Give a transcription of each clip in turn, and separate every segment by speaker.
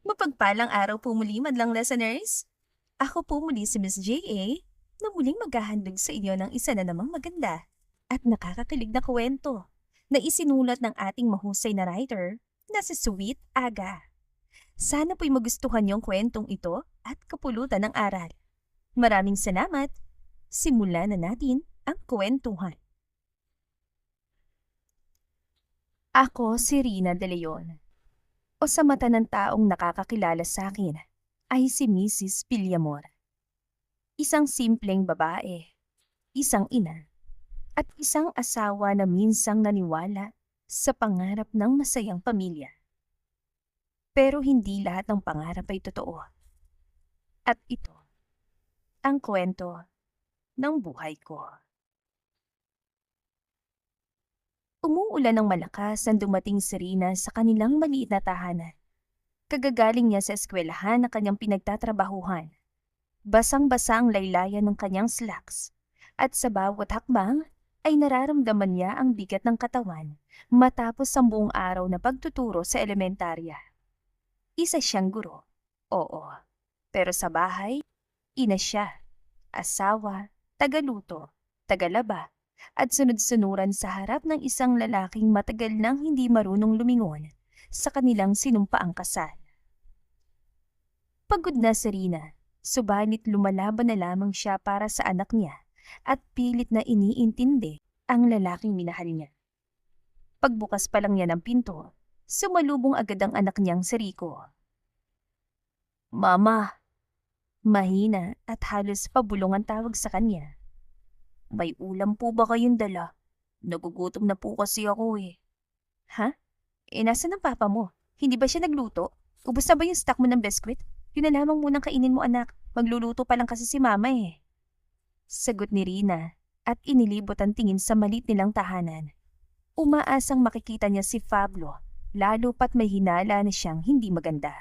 Speaker 1: Mapagpalang araw po muli madlang listeners. Ako po muli si Miss J.A. na muling maghahandog sa inyo ng isa na namang maganda at nakakakilig na kwento na isinulat ng ating mahusay na writer na si Sweet Aga. Sana po'y magustuhan yung kwentong ito at kapulutan ng aral. Maraming salamat. Simulan na natin ang kwentuhan. Ako si Rina De Leon. O sa mata ng taong nakakakilala sa akin ay si Mrs. Villamor. Isang simpleng babae, isang ina, at isang asawa na minsang naniwala sa pangarap ng masayang pamilya. Pero hindi lahat ng pangarap ay totoo. At ito, ang kwento ng buhay ko. Umuulan ng malakas nang dumating si Rina sa kanilang maliit na tahanan. Kagagaling niya sa eskwelahan na kanyang pinagtatrabahuhan. Basang-basa ang laylayan ng kanyang slacks. At sa bawat hakbang ay nararamdaman niya ang bigat ng katawan matapos ang buong araw na pagtuturo sa elementarya. Isa siyang guro, oo. Pero sa bahay, ina siya, asawa, tagaluto, tagalaba, at sunod-sunuran sa harap ng isang lalaking matagal nang hindi marunong lumingon sa kanilang sinumpaang kasal. Pagod na si Rina, subalit lumalaban na lamang siya para sa anak niya at pilit na iniintindi ang lalaking minahal niya. Pagbukas pa lang niya ng pinto, sumalubong agad ang anak niyang si Rico. "Mama," mahina at halos pabulong ang tawag sa kanya. "May ulam po ba kayong dala? Nagugutom na po kasi ako eh." "Ha? Nasaan ang papa mo? Hindi ba siya nagluto? Ubus na ba yung stock mo ng biskwit? Yun na lamang munang kainin mo anak. Magluluto pa lang kasi si mama eh." Sagot ni Rina at inilibot ang tingin sa malit nilang tahanan. Umaasang makikita niya si Pablo, lalo pat may hinala na siyang hindi maganda.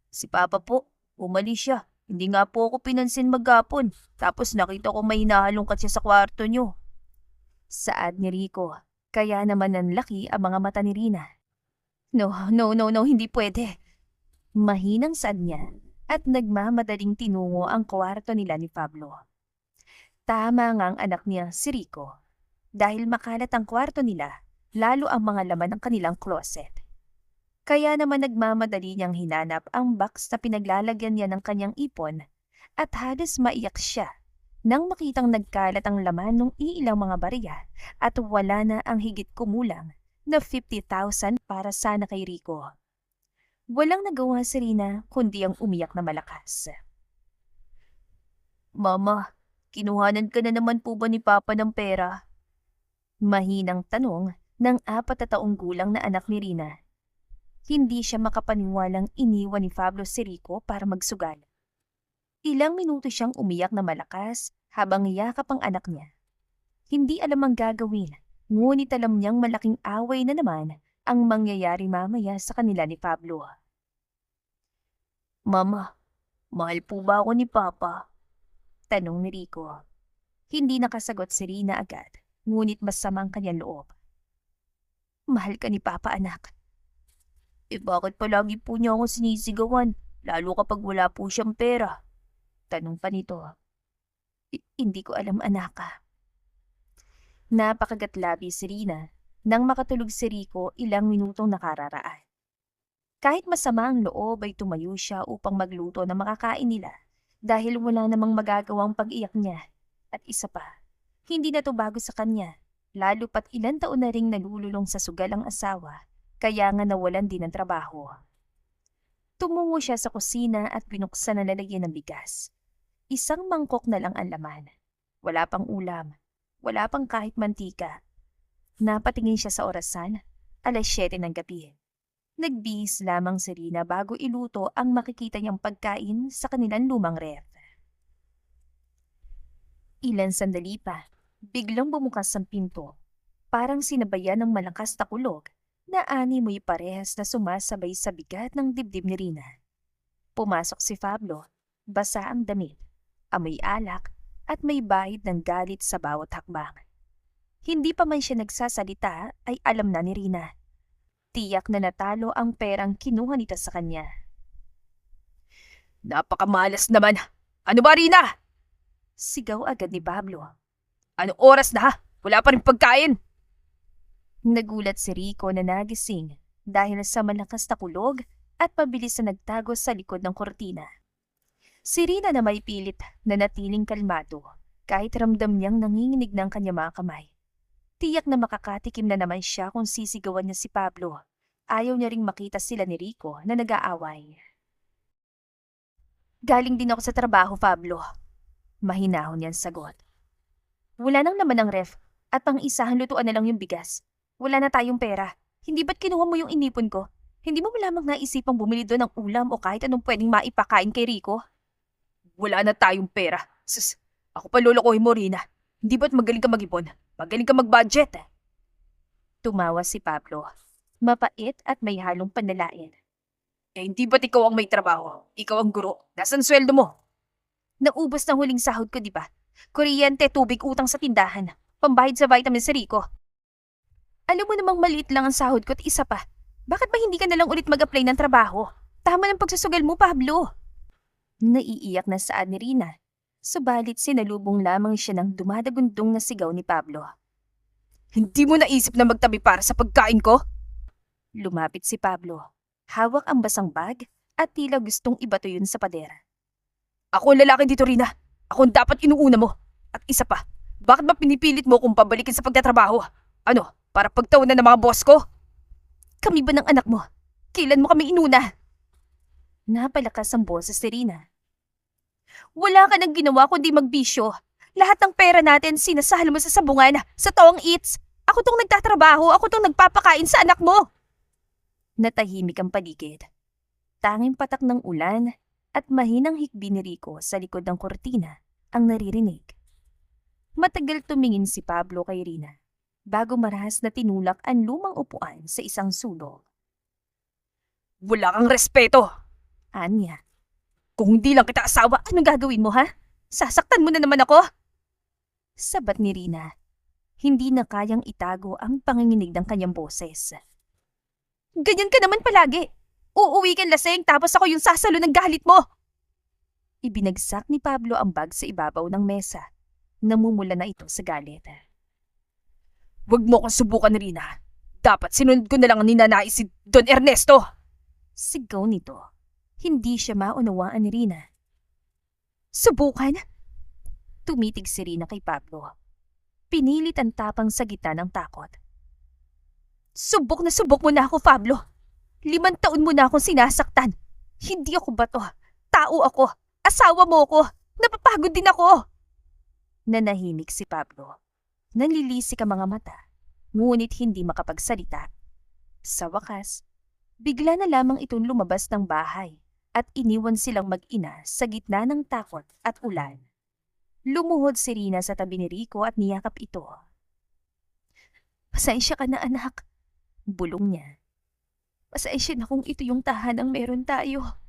Speaker 1: "Si Papa po, umalis siya. Hindi nga po ako pinansin maghapon. Tapos nakita ko may hinahalongkat siya sa kwarto niyo." Saad ni Rico, kaya naman nanlaki ang mga mata ni Rina. No, no, no, no, hindi pwede." Mahinang saad niya at nagmamadaling tinungo ang kwarto nila ni Pablo. Tama nga ang anak niya si Rico. Dahil makalat ang kwarto nila, lalo ang mga laman ng kanilang closet. Kaya naman nagmamadali niyang hinanap ang box na pinaglalagyan niya ng kanyang ipon at halos maiyak siya nang makitang nagkalat ang laman ng iilang mga barya at wala na ang higit kumulang na 50,000 para sana kay Rico. Walang nagawa si Rina kundi ang umiyak na malakas. "Mama, kinuhanan ka na naman po ba ni Papa ng pera?" Mahinang tanong ng 4 na taong gulang na anak ni Rina. Hindi siya makapaniwalang iniwan ni Pablo si Rico para magsugal. Ilang minuto siyang umiyak na malakas habang yakap ang anak niya. Hindi alam ang gagawin, ngunit alam niyang malaking away na naman ang mangyayari mamaya sa kanila ni Pablo. "Mama, mahal po ba ako ni Papa?" tanong ni Rico. Hindi nakasagot si Rina agad, ngunit masamang kanyang loob. "Mahal ka ni Papa, anak." Bakit palagi po niya ako sinisigawan, lalo kapag wala po siyang pera?" tanong pa nito. Hindi ko alam, anak." Napakagatlabi si Rina nang makatulog si Rico ilang minutong nakararaan. Kahit masama ang loob ay tumayo siya upang magluto na makakain nila dahil wala namang magagawang pag-iyak niya. At isa pa, hindi na to bago sa kanya, lalo pat ilang taon na ring nalululong sa sugal ang asawa, kaya nga nawalan din ng trabaho. Tumungo siya sa kusina at binuksan ang lalagyan ng bigas. Isang mangkok na lang ang laman. Wala pang ulam, wala pang kahit mantika. Napatingin siya sa orasan, 7:00 ng gabi. Nagbihis lamang si Rina bago iluto ang makikita niyang pagkain sa kanilang lumang ref. Ilan sandali pa, biglang bumukas ang pinto. Parang sinabayan ng malakas na kulog na animoy parehas na sumasabay sa bigat ng dibdib ni Rina. Pumasok si Pablo, basa ang damit, amoy alak at may bahid ng galit sa bawat hakbang. Hindi pa man siya nagsasalita ay alam na ni Rina. Tiyak na natalo ang perang kinuha nito sa kanya.
Speaker 2: Napakamalas naman. Ano ba, Rina?
Speaker 1: Sigaw agad ni Pablo.
Speaker 2: Anong oras na ha? Wala pa rin pagkain.
Speaker 1: Nagulat si Rico na nagising dahil sa malakas na kulog at pabilis na nagtago sa likod ng kortina. Si Rina na may pilit na natiling kalmado kahit ramdam niyang nanginginig ng kanyang mga kamay. Tiyak na makakatikim na naman siya kung sisigawan niya si Pablo. Ayaw niya ring makita sila ni Rico na nag-aaway. Galing din ako sa trabaho, Pablo. Mahinahon niyang sagot. Wala nang laman ng ref at pang-isahan lutuan na lang yung bigas. Wala na tayong pera. Hindi ba't kinuha mo yung inipon ko? Hindi mo lamang naisipang bumili doon ng ulam o kahit anong pwedeng maipakain kay Rico?
Speaker 2: Wala na tayong pera. Sus, ako pa lolokohin mo, Rina. Hindi ba't magaling ka mag-ipon? Magaling ka mag-budget.
Speaker 1: Tumawa si Pablo. Mapait at may halong panlalain.
Speaker 2: Hindi ba't ikaw ang may trabaho? Ikaw ang guro. Nasaan sweldo mo?
Speaker 1: Naubos na huling sahod ko, di ba? Kuryente, tubig, utang sa tindahan. Pambayad sa vitamin sa Rico. Alam mo namang maliit lang ang sahod ko at isa pa. Bakit ba hindi ka nalang ulit mag-apply ng trabaho? Tama ng pagsusugal mo, Pablo. Naiiyak na saad ni Rina. Subalit sinalubong lamang siya ng dumadagundong na sigaw ni Pablo.
Speaker 2: Hindi mo naisip na magtabi para sa pagkain ko?
Speaker 1: Lumapit si Pablo. Hawak ang basang bag at tila gustong ibato yun sa pader.
Speaker 2: Ako ang lalaki dito, Rina. Ako ang dapat inuuna mo. At isa pa, bakit ba pinipilit mo kung pabalikin sa pagtatrabaho? Ano, para pagtawanan ng mga boss ko?
Speaker 1: Kami ba ng anak mo? Kailan mo kami inuna? Napalakas ang boses ni Rina. Wala ka nang ginawa kundi magbisyo. Lahat ng pera natin sinasahal mo sa sabungan, sa tawang eats. Ako tong nagtatrabaho, ako tong nagpapakain sa anak mo. Natahimik ang paligid. Tanging patak ng ulan at mahinang hikbi ni Rico sa likod ng kortina ang naririnig. Matagal tumingin si Pablo kay Rina bago marahas na tinulak ang lumang upuan sa isang sulok.
Speaker 2: Wala kang respeto.
Speaker 1: Anya.
Speaker 2: Kung hindi lang kita asawa,
Speaker 1: Anong gagawin mo, ha? Sasaktan mo na naman ako? Sabat ni Rina. Hindi na kayang itago ang panginginig ng kanyang boses. Ganyan ka naman palagi. Uuwi kang lasing tapos ako yung sasalo ng galit mo. Ibinagsak ni Pablo ang bag sa ibabaw ng mesa. Namumula na ito sa galit.
Speaker 2: Huwag mo kong subukan, Rina. Dapat sinunod ko na lang ang ninanais si Don Ernesto.
Speaker 1: Sigaw nito. Hindi siya maunawaan ni Rina. Subukan? Tumitig si Rina kay Pablo. Pinilit ang tapang sa gitna ng takot. Subok mo na ako, Pablo. 5 taon mo na akong sinasaktan. Hindi ako bato. Tao ako. Asawa mo ako. Napapagod din ako. Nanahimik si Pablo. Nanlilisik ang mga mata, ngunit hindi makapagsalita. Sa wakas, bigla na lamang itong lumabas ng bahay at iniwan silang mag-ina sa gitna ng takot at ulan. Lumuhod si Rina sa tabi ni Rico at niyakap ito. Pasensya ka na, anak. Bulong niya. Pasensya na kung ito yung tahanang meron tayo.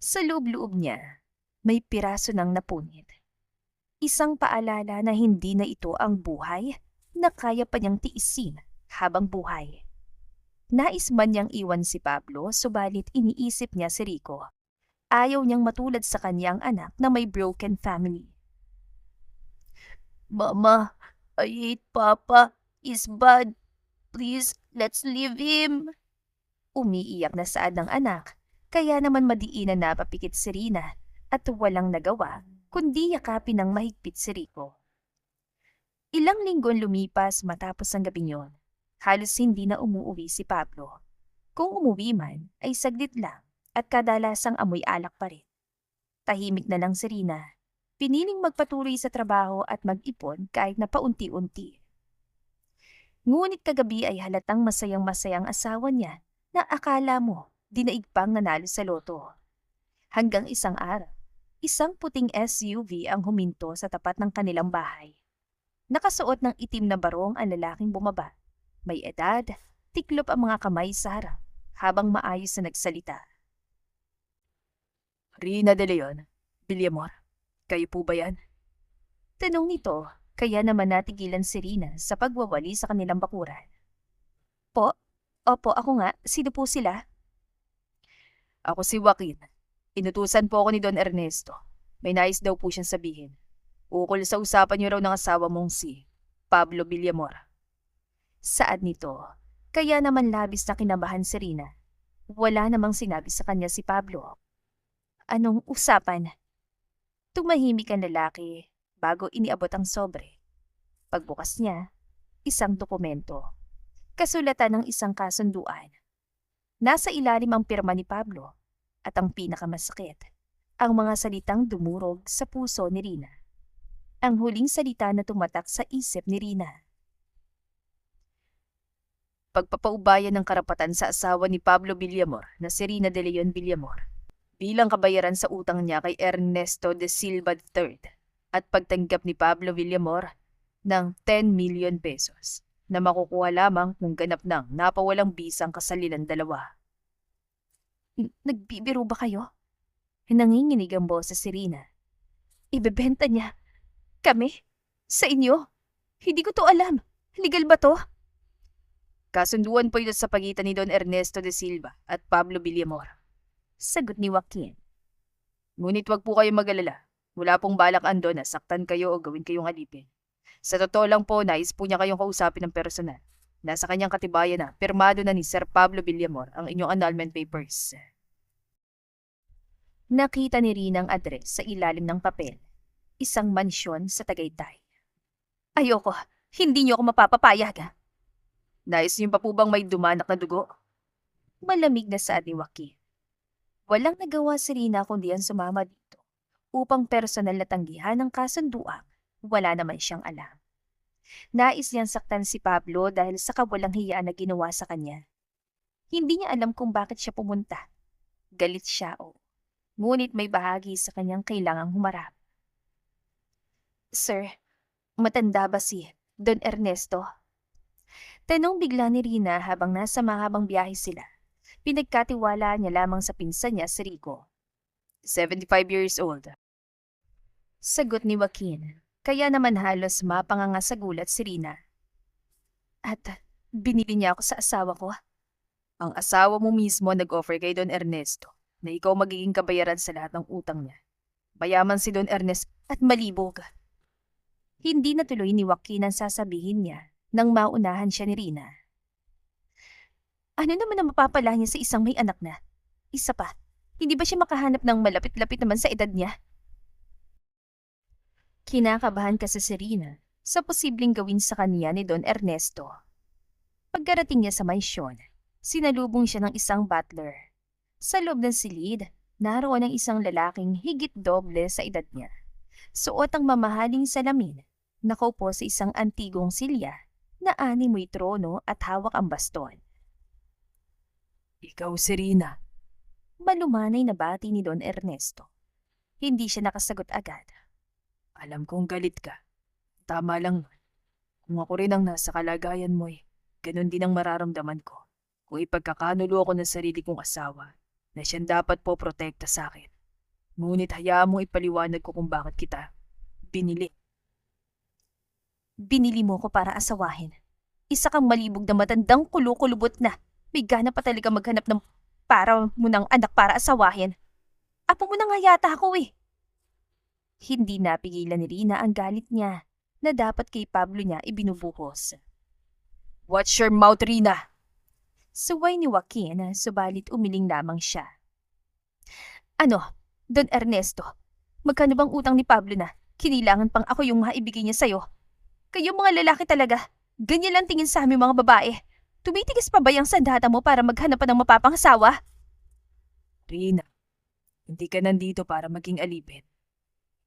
Speaker 1: Sa loob-loob niya, may piraso ng napunit. Isang paalala na hindi na ito ang buhay na kaya pa niyang tiisin habang buhay. Nais man niyang iwan si Pablo, subalit iniisip niya si Rico. Ayaw niyang matulad sa kanyang anak na may broken family. Mama, I hate Papa. He's bad. Please, let's leave him. Umiiyak na saad ng anak, kaya naman madiinan na papikit si Rina at walang nagawa kundi yakapin ng mahigpit si Rico. Ilang linggo lumipas matapos ang gabing yon. Halos hindi na umuwi si Pablo. Kung umuwi man, ay saglit lang at kadalasang amoy alak pa rin. Tahimik na lang si Rina. Piniling magpatuloy sa trabaho at mag-ipon kahit na paunti-unti. Ngunit kagabi ay halatang masayang-masayang asawa niya na akala mo dinaig pang nanalo sa loto. Hanggang isang araw, isang puting SUV ang huminto sa tapat ng kanilang bahay. Nakasuot ng itim na barong ang lalaking bumaba. May edad, tiklop ang mga kamay sa harap habang maayos na nagsalita.
Speaker 2: Rina de Leon, Villamor, kayo po ba yan?
Speaker 1: Tanong nito, kaya naman natigilan si Rina sa pagwawali sa kanilang bakuran. Po, Opo, ako nga. Sino po sila?
Speaker 2: Ako si Joaquin. Inutusan po ako ni Don Ernesto. May nais daw po siyang sabihin. Ukol sa usapan niyo raw ng asawa mong si Pablo Villamor.
Speaker 1: Saad nito. Kaya naman labis na kinabahan si Rina. Wala namang sinabi sa kanya si Pablo. Anong usapan? Tumahimik ang lalaki bago iniabot ang sobre. Pagbukas niya, isang dokumento. Kasulatan ng isang kasunduan. Nasa ilalim ang pirma ni Pablo at ang pinakamasakit, ang mga salitang dumurog sa puso ni Rina. Ang huling salita na tumatak sa isip ni Rina.
Speaker 2: Pagpapaubayan ng karapatan sa asawa ni Pablo Villamor na si Rina de Leon Villamor bilang kabayaran sa utang niya kay Ernesto de Silva III at pagtanggap ni Pablo Villamor ng 10 million pesos na makukuha lamang kung ganap ng napawalang bisang kasalinan dalawa.
Speaker 1: Nagbibiro ba kayo? Nanginginig ang boses si Rina. Ibebenta niya. Kami? Sa inyo? Hindi ko to alam. Legal ba to?
Speaker 2: Kasunduan po ito sa pagitan ni Don Ernesto de Silva at Pablo Villamor.
Speaker 1: Sagot ni Joaquin.
Speaker 2: Ngunit wag po kayong mag-alala. Wala pong balak ando na saktan kayo o gawin kayong alipin. Sa totoo lang po, nais po niya kayong kausapin ng personal. Nasa kanyang katibayan na, pirmado na ni Sir Pablo Villamor ang inyong annulment papers.
Speaker 1: Nakita ni Rina ang address sa ilalim ng papel. Isang mansyon sa Tagaytay. Ayoko. Hindi niyo ako mapapapayag.
Speaker 2: Nais niyo pa po bang may dumanak na dugo?
Speaker 1: Malamig na saad ni Joaquin. Walang nagawa si Rina kundi ang sumama dito upang personal na tanggihan ang kasunduang wala naman siyang alam. Nais niyang saktan si Pablo dahil sa kawalang hiyaan na ginawa sa kanya. Hindi niya alam kung bakit siya pumunta. Galit siya o ngunit may bahagi sa kanyang kailangang humarap. Sir, matanda ba si Don Ernesto? Tanong bigla ni Rina habang nasa mahabang biyahe sila. Pinagkatiwala niya lamang sa pinsan niya si Rico.
Speaker 2: 75 years old.
Speaker 1: Sagot ni Joaquin, kaya naman halos mapanganga sa gulat si Rina. At binili niya ako sa asawa ko.
Speaker 2: Ang asawa mo mismo nag-offer kay Don Ernesto na ikaw magiging kabayaran sa lahat ng utang niya. Mayaman si Don Ernesto
Speaker 1: at malibog. Hindi natuloy ni Joaquin ang sasabihin niya nang maunahan siya ni Rina. Ano naman ang mapapala niya sa isang may anak na? Isa pa, hindi ba siya makahanap ng malapit-lapit naman sa edad niya? Kinakabahan kasi si Rina sa posibleng gawin sa kanya ni Don Ernesto. Pagkarating niya sa mansyon, sinalubong siya ng isang butler. Sa loob ng silid, naroon ang isang lalaking higit doble sa edad niya. Suot ang mamahaling salamin, nakaupo sa isang antigong silya na animoy trono at hawak ang baston.
Speaker 2: Ikaw si Rina.
Speaker 1: Malumanay na bati ni Don Ernesto. Hindi siya nakasagot agad.
Speaker 2: Alam kong galit ka. Tama lang. Kung ako rin ang nasa kalagayan mo ganun din ang mararamdaman ko. Kung ipagkakanulo ako ng sarili kong asawa na siyang dapat po protekta sa akin. Ngunit hayaan mong ipaliwanag ko kung bakit kita binili.
Speaker 1: Binili mo ko para asawahin. Isa kang malibog na matandang kulukulubot na. May gana pa talaga maghanap ng para mo ng anak para asawahin. Apo mo na nga yata ako eh. Hindi napigilan ni Rina ang galit niya na dapat kay Pablo niya ibinubuhos.
Speaker 2: Watch your mouth, Rina!
Speaker 1: Suway ni Joaquin, subalit umiling lamang siya. Ano, Don Ernesto, magkano bang utang ni Pablo na? Kinilangan pang ako yung maibigay niya sa'yo. Kayo mga lalaki talaga, ganyan lang tingin sa aming mga babae. Tumitigas pa ba yung sandata mo para maghanap pa ng mapapangasawa?
Speaker 2: Rina, hindi ka nandito para maging alipin.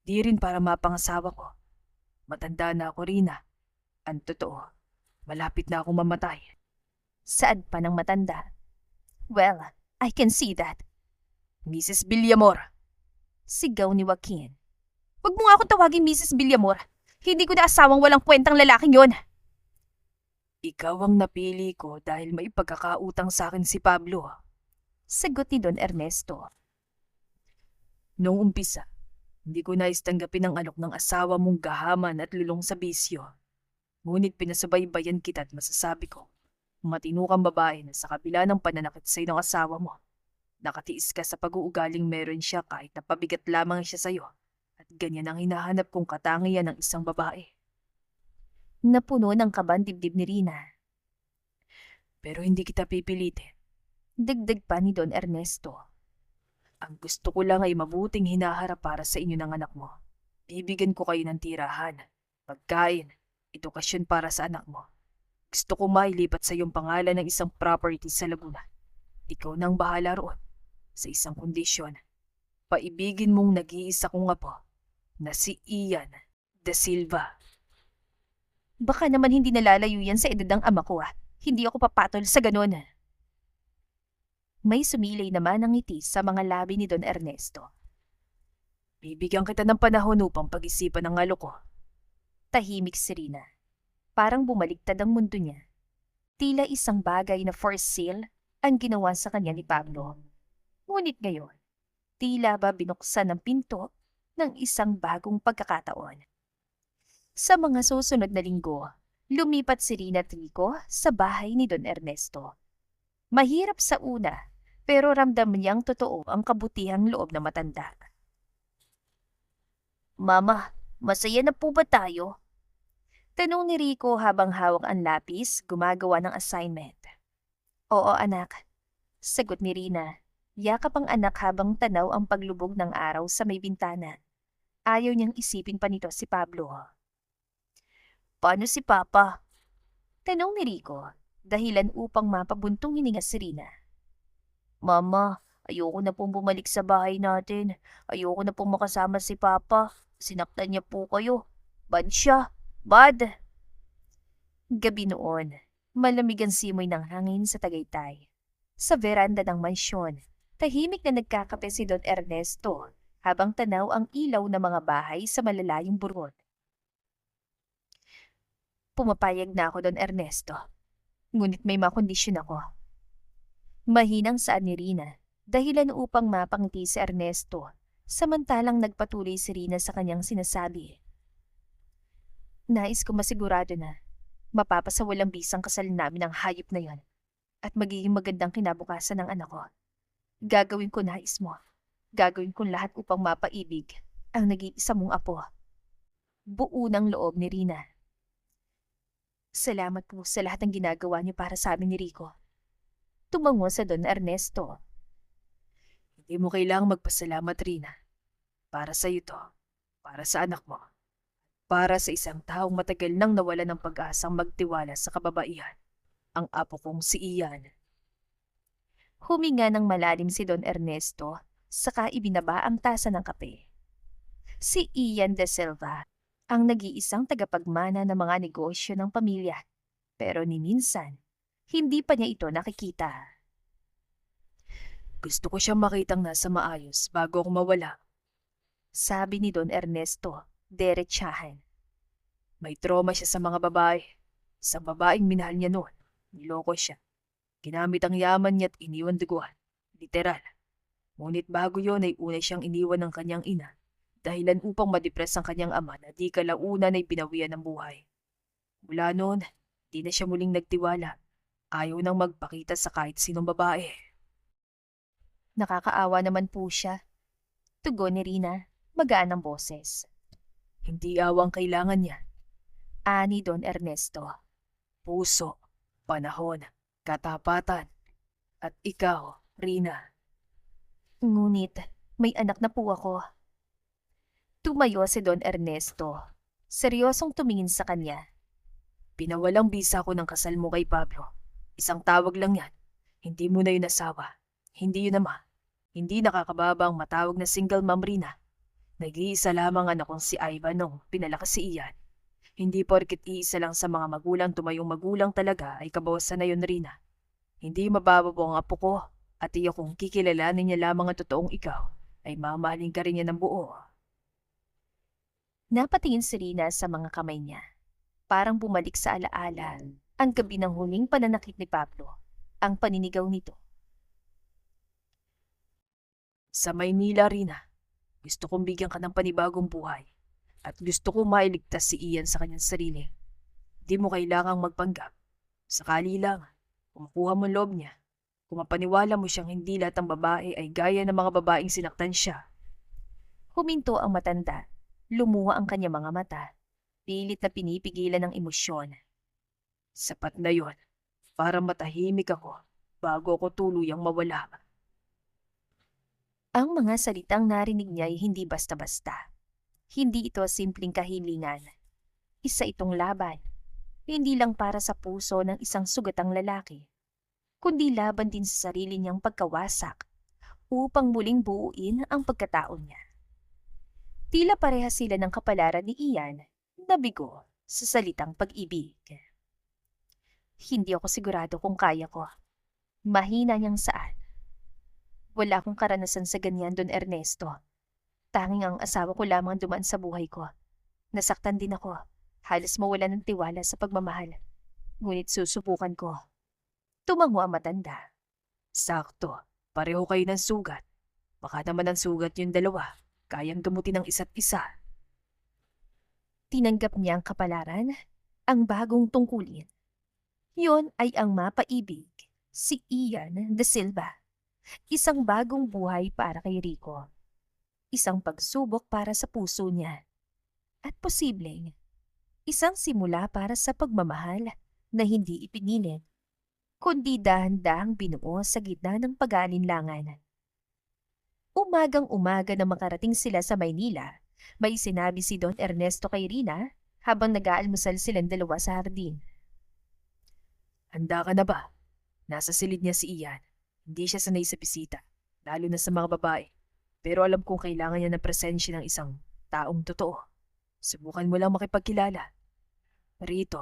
Speaker 2: Di rin para mapangasawa ko. Matanda na ako, Rina. Ang totoo, malapit na akong mamatay.
Speaker 1: Saad pa ng matanda? Well, I can see that.
Speaker 2: Mrs. Villamor!
Speaker 1: Sigaw ni Joaquin. Huwag mo nga akong tawagin Mrs. Villamor. Hindi ko na asawang walang kwentang lalaking yon.
Speaker 2: Ikaw ang napili ko dahil may pagkakautang sa akin si Pablo.
Speaker 1: Sagot ni Don Ernesto.
Speaker 2: Noong umpisa, hindi ko nais tanggapin ang alok ng asawa mong gahaman at lulong sa bisyo. Ngunit pinasubaybayan kita at masasabi ko, Matino kang babae na sa kabila ng pananakit sa'yo ng asawa mo, nakatiis ka sa pag-uugaling meron siya kahit na pabigat lamang siya sa'yo. At ganyan ang hinahanap kong katangian ng isang babae.
Speaker 1: Napuno ng kaban dibdib ni Rina.
Speaker 2: Pero hindi kita pipilitin.
Speaker 1: Dagdag pa ni Don Ernesto.
Speaker 2: Ang gusto ko lang ay mabuting hinaharap para sa inyo ng anak mo. Bibigyan ko kayo ng tirahan, pagkain, edukasyon para sa anak mo. Gusto ko mailipat sa iyong pangalan ng isang property sa Laguna. Ikaw nang bahala roon. Sa isang kondisyon, paibigin mong nag-iisa kong apo na si Ian De Silva.
Speaker 1: Baka naman hindi nalalayo yan sa edad ng ama ko Hindi ako papatol sa ganun. May sumilay naman ang ngiti sa mga labi ni Don Ernesto.
Speaker 2: Bibigyan kita ng panahon upang pag-isipan ang ngalo ko.
Speaker 1: Tahimik si Rina. Parang bumaliktad ang mundo niya. Tila isang bagay na for sale ang ginawa sa kanya ni Pablo. Ngunit ngayon, tila ba binuksan ang pinto ng isang bagong pagkakataon. Sa mga susunod na linggo, lumipat si Rina at Rico sa bahay ni Don Ernesto. Mahirap sa una, pero ramdam niyang totoo ang kabutihang loob na matanda. Mama, masaya na po ba tayo? Tanong ni Rico habang hawak ang lapis, gumagawa ng assignment. Oo anak, sagot ni Rina. Yakap ang anak habang tanaw ang paglubog ng araw sa may bintana. Ayaw niyang isipin pa nito si Pablo. Paano si Papa? Tanong ni Rico, dahilan upang mapabuntong hininga si Rina. Mama, ayoko na pong bumalik sa bahay natin. Ayoko na pong makasama si Papa. Sinaktan niya po kayo. Bad siya. Bad! Gabi noon, malamig ang simoy ng hangin sa Tagaytay. Sa veranda ng mansyon, tahimik na nagkakape si Don Ernesto habang tanaw ang ilaw ng mga bahay sa malalayong burol. Pumapayag na ako, Don Ernesto. Ngunit may makondisyon ako. Mahinang saan ni Rina, dahilan upang mapangiti si Ernesto, samantalang nagpatuloy si Rina sa kanyang sinasabi. Nais ko masigurado na mapapasawalang bisang kasal namin ang hayop na yon at magiging magandang kinabukasan ng anak ko. Gagawin ko nais mo. Gagawin ko lahat upang mapaibig ang nag-iisa mong apo. Buo ng loob ni Rina. Salamat po sa lahat ng ginagawa niyo para sa amin ni Rico. Tumango sa Don Ernesto.
Speaker 2: Hindi mo kailangang magpasalamat, Rina. Para sa iyo to. Para sa anak mo. Para sa isang taong matagal nang nawala ng pag-asang magtiwala sa kababaihan. Ang apo kong si Ian.
Speaker 1: Huminga ng malalim si Don Ernesto, saka ibinaba ang tasa ng kape. Si Ian De Silva, ang nag-iisang tagapagmana ng mga negosyo ng pamilya. Pero ni minsan, hindi pa niya ito nakikita.
Speaker 2: Gusto ko siyang makitang nasa maayos bago ako mawala.
Speaker 1: Sabi ni Don Ernesto, derechahan.
Speaker 2: May trauma siya sa mga babae. Isang babaeng minahal niya noon. Niloko siya. Ginamit ang yaman niya at iniwan duguan. Literal. Ngunit bago yon ay una siyang iniwan ng kanyang ina. Dahilan upang madepres ang kanyang ama na di kalaunan ay pinawian ng buhay. Mula noon, di na siya muling nagtiwala. Ayaw nang magpakita sa kahit sinong babae.
Speaker 1: Nakakaawa naman po siya. Tugon ni Rina, magaan ang boses.
Speaker 2: Hindi awang kailangan niya.
Speaker 1: Ani Don Ernesto.
Speaker 2: Puso, panahon, katapatan. At ikaw, Rina.
Speaker 1: Ngunit, may anak na po ako. Tumayo si Don Ernesto. Seryosong tumingin sa kanya.
Speaker 2: Pinawalang bisa ko ng kasal mo kay Pablo. Isang tawag lang yan. Hindi mo na yun asawa. Hindi yun ama. Hindi nakakababa ang matawag na single mom, Rina. Nag-iisa lamang anak kong si Ivan nung pinalakas si Ian. Hindi porket iisa lang sa mga magulang tumayong magulang talaga ay kabawasan na yun, Rina. Hindi mabababo ang apo ko at iyo kung kikilalanin niya lamang ang totoong ikaw ay mamahalin ka rin niya ng buo.
Speaker 1: Napatingin si Rina sa mga kamay niya. Parang bumalik sa alaala ang gabi ng huling pananakit ni Pablo, ang paninigaw nito.
Speaker 2: Sa Maynila, Rina, gusto kong bigyan ka ng panibagong buhay at gusto kong mailigtas si Ian sa kanyang sarili. Di mo kailangang magpanggap. Sakali lang, Kung makuha mo loob niya, kung mapaniwala mo siyang hindi lahat ng babae ay gaya ng mga babaeng sinaktan siya.
Speaker 1: Huminto ang matanda. Lumuha ang kanyang mga mata. Pilit na pinipigilan ng emosyon.
Speaker 2: Sapat na yon para matahimik ako bago ako tuluyang mawala.
Speaker 1: Ang mga salitang narinig niya ay hindi basta-basta. Hindi ito simpleng kahilingan. Isa itong laban. Hindi lang para sa puso ng isang sugatang lalaki, kundi laban din sa sarili niyang pagkawasak upang muling buuin ang pagkatao niya. Tila parehas sila ng kapalaran ni Ian na bigo sa salitang pag-ibig. Hindi ako sigurado kung kaya ko. Mahina niyang saan. Wala akong karanasan sa ganyan, Don Ernesto. Tanging ang asawa ko lamang dumaan sa buhay ko. Nasaktan din ako. Halos mawala ng tiwala sa pagmamahal. Ngunit susubukan ko. Tumango ang matanda.
Speaker 2: Sakto, pareho kayo ng sugat. Baka naman ang sugat yung dalawa, kayang gamutin ng isa't isa.
Speaker 1: Tinanggap niya ang kapalaran, ang bagong tungkulin. Yon ay ang mapaibig, si Ian de Silva. Isang bagong buhay para kay Rico. Isang pagsubok para sa puso niya. At posibleng, isang simula para sa pagmamahal na hindi ipinilit, kundi dahan-dahang binuo sa gitna ng pag-aalinlangan. Umagang-umaga na makarating sila sa Maynila, may sinabi si Don Ernesto kay Rina habang nag-aalmusal silang dalawa sa hardin.
Speaker 2: Handa ka na ba? Nasa silid niya si Ian. Hindi siya sanay sa bisita, lalo na sa mga babae. Pero alam kong kailangan niya ng presensya ng isang taong totoo. Subukan mo lang makipagkilala. Rito,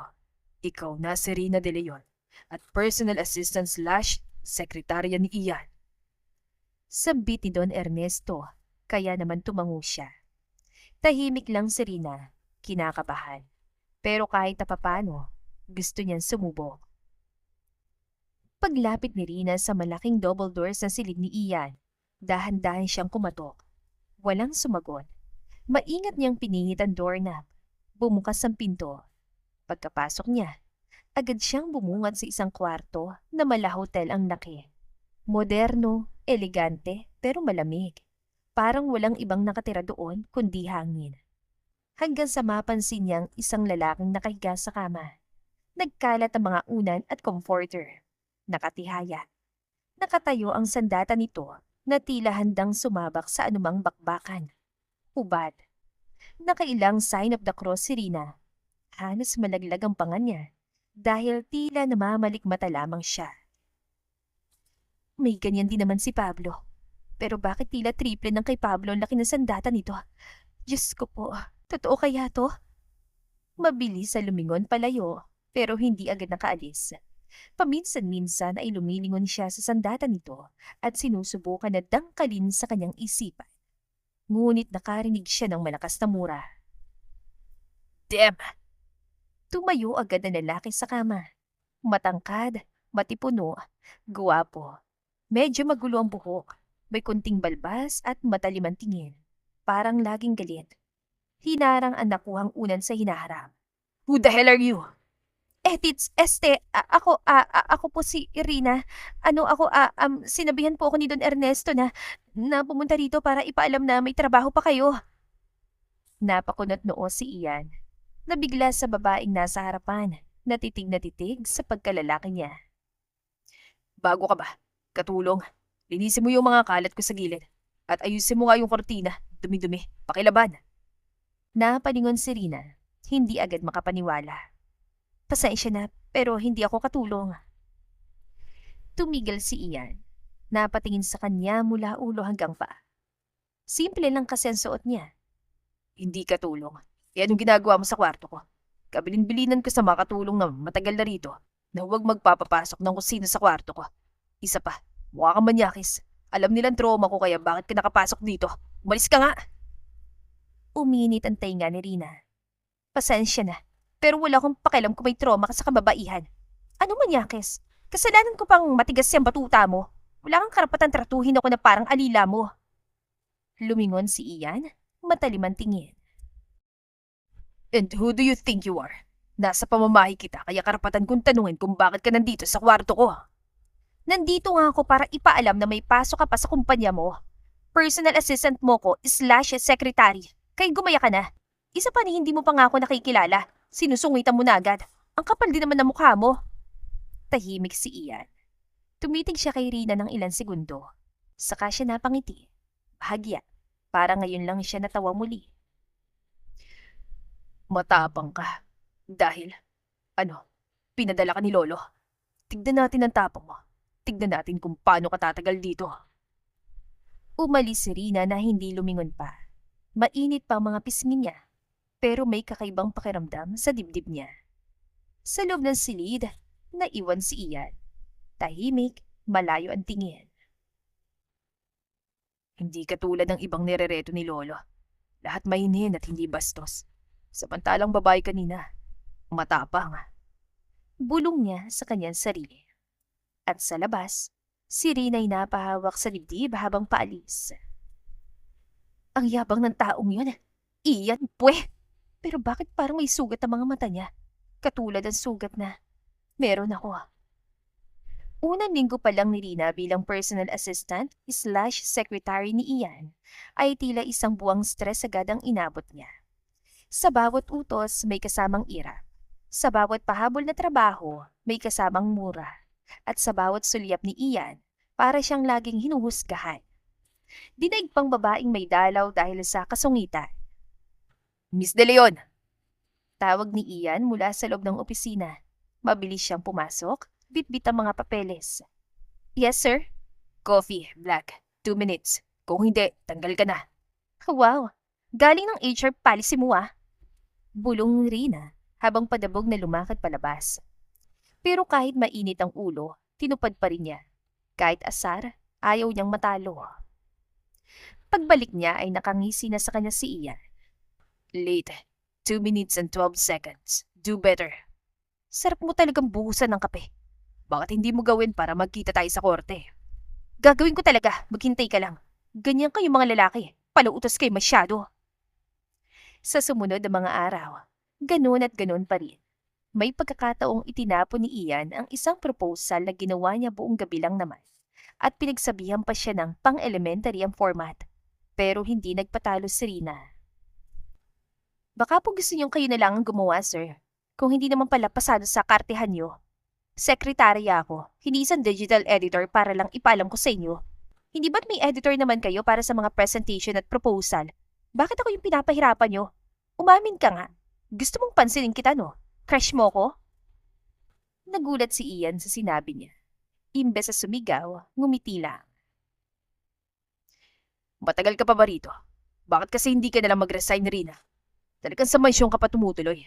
Speaker 2: ikaw na si Rina De Leon at personal assistant/sekretarya ni Ian.
Speaker 1: Sambit ni Don Ernesto, kaya naman tumango siya. Tahimik lang si Rina, kinakabahan. Pero kahit na papano, gusto niyang sumubok. Paglapit ni Rina sa malaking double doors na silid ni Ian, dahan-dahan siyang kumatok. Walang sumagot. Maingat niyang pinihit ang doorknob. Bumukas ang pinto. Pagkapasok niya, agad siyang bumungad sa isang kwarto na mala hotel ang laki. Moderno, elegante, pero malamig. Parang walang ibang nakatira doon kundi hangin. Hanggang sa mapansin niyang isang lalaking nakahiga sa kama. Nagkalat ang mga unan at comforter. Nakatihaya. Nakatayo ang sandata nito na tila handang sumabak sa anumang bakbakan. Hubad. Nakailang sign of the cross si Rina. Halos malaglag ang panga niya dahil tila namamalikmata lamang siya. May ganyan din naman si Pablo. Pero bakit tila triple ng kay Pablo ang laki ng sandata nito? Diyos ko po, totoo kaya to? Mabilis sa lumingon palayo, pero hindi agad nakaalis. Paminsan-minsan ay lumilingon siya sa sandata nito at sinusubukan na dangkalin sa kanyang isipan. Ngunit nakarinig siya ng malakas na mura.
Speaker 2: Damn!
Speaker 1: Tumayo agad ang lalaki sa kama. Matangkad, matipuno, guwapo. Medyo magulo ang buhok, may kunting balbas at matalim ang tingin. Parang laging galit. Hinarang ang nakuhang unan sa hinaharap.
Speaker 2: Who the hell are you?
Speaker 1: Ako po si Irina. Sinabihan po ako ni Don Ernesto na pumunta rito para ipaalam na may trabaho pa kayo. Napakunot noo si Ian. Nabigla sa babaeng nasa harapan, natitig na titig sa pagkalalaki niya.
Speaker 2: Bago ka ba? Katulong. Linisin mo yung mga kalat ko sa gilid. At ayusin mo nga yung kortina. Dumi-dumi. Pakilaban.
Speaker 1: Napalingon si Rina. Hindi agad makapaniwala. Pasensya na, pero hindi ako katulong. Tumigil si Ian. Napatingin sa kanya mula ulo hanggang paa. Simple lang kasi ang suot niya.
Speaker 2: Hindi katulong. E anong ginagawa mo sa kwarto ko? Kabilin-bilinan ko sa mga katulong na matagal na rito na huwag magpapapasok ng kusina sa kwarto ko. Isa pa, mukha kang manyakis. Alam nilang trauma ko kaya bakit ka nakapasok dito. Umalis ka nga!
Speaker 1: Uminit ang tainga ni Rina. Pasensya na, pero wala akong pakialam kung may trauma ka sa kababaihan. Ano manyakis? Kasalanan ko pang matigas yung batuta mo. Wala kang karapatan tratuhin ako na parang alila mo. Lumingon si Ian, matalim ang tingin.
Speaker 2: And who do you think you are? Nasa pamamahay kita kaya karapatan kong tanungin kung bakit ka nandito sa kwarto ko.
Speaker 1: Nandito nga ako para ipaalam na may pasok ka pa sa kumpanya mo. Personal assistant mo ko slash secretary. Kaya gumaya ka na. Isa pa ni hindi mo pa nga ako nakikilala. Sinusungitan mo na agad. Ang kapal din naman ng mukha mo. Tahimik si Ian. Tumitig siya kay Rina ng ilang segundo. Saka siya napangiti. Bahagya. Para ngayon lang siya natawa muli.
Speaker 2: Matapang ka. Dahil, pinadala ka ni Lolo. Tignan natin ang tapang mo. Tignan natin kung paano ka tatagal dito.
Speaker 1: Umalis si Rina na hindi lumingon pa. Mainit pa ang mga pisngi niya. Pero may kakaibang pakiramdam sa dibdib niya. Sa loob ng silid, naiwan si Ian. Tahimik, malayo ang tingin.
Speaker 2: Hindi katulad ng ibang nirereto ni Lolo. Lahat mainin at hindi bastos. Samantalang babae kanina. Matapang.
Speaker 1: Bulong niya sa kanyang sarili. At sa labas, si Rina ay napahawak sa dibdib habang paalis. Ang yabang ng taong yun. Iyan, pwe! Pero bakit parang may sugat ang mga mata niya? Katulad ng sugat na meron ako. Unang linggo pa lang ni Rina bilang personal assistant slash secretary ni Ian ay tila isang buwang stress agad ang inabot niya. Sa bawat utos may kasamang ira. Sa bawat pahabol na trabaho may kasamang mura. At sa bawat sulyap ni Ian, para siyang laging hinuhusgahan. Dinaig pang babaeng may dalaw dahil sa kasungitan.
Speaker 2: Miss De Leon!
Speaker 1: Tawag ni Ian mula sa loob ng opisina. Mabilis siyang pumasok, bitbit ang mga papeles. Yes, sir?
Speaker 2: Coffee, black. 2 minutes. Kung hindi, tanggal ka na.
Speaker 1: Wow! Galing ng HR policy mo ah. Bulong ni Rina habang padabog na lumakad palabas. Pero kahit mainit ang ulo, tinupad pa rin niya. Kahit asar, ayaw niyang matalo. Pagbalik niya ay nakangisi na sa kanya si Ian.
Speaker 2: Late. 2 minutes and 12 seconds. Do better.
Speaker 1: Sarap mo talagang buhusan ng kape.
Speaker 2: Bakit hindi mo gawin para magkita tayo sa korte?
Speaker 1: Gagawin ko talaga, maghintay ka lang. Ganyan kayo mga lalaki, paluutos kayo masyado. Sa sumunod na mga araw, ganun at ganun pa rin. May pagkakataong itinapon ni Ian ang isang proposal na ginawa niya buong gabi lang naman at pinagsabihan pa siya ng pang-elementary ang format. Pero hindi nagpatalo si Rina. Baka po gusto niyong kayo na lang ang gumawa, sir. Kung hindi naman pala pasado sa kartehan niyo. Sekretarya ako, hindi isang digital editor para lang ipaalam ko sa inyo. Hindi ba't may editor naman kayo para sa mga presentation at proposal? Bakit ako yung pinapahirapan niyo? Umamin ka nga. Gusto mong pansinin kita, no? Crush mo ko? Nagulat si Ian sa sinabi niya. Imbes sa sumigaw, ngumiti lang.
Speaker 2: Matagal ka pa ba rito? Bakit kasi hindi ka nalang mag-resign, Rina? Talagang sa mansyon ka pa tumutuloy.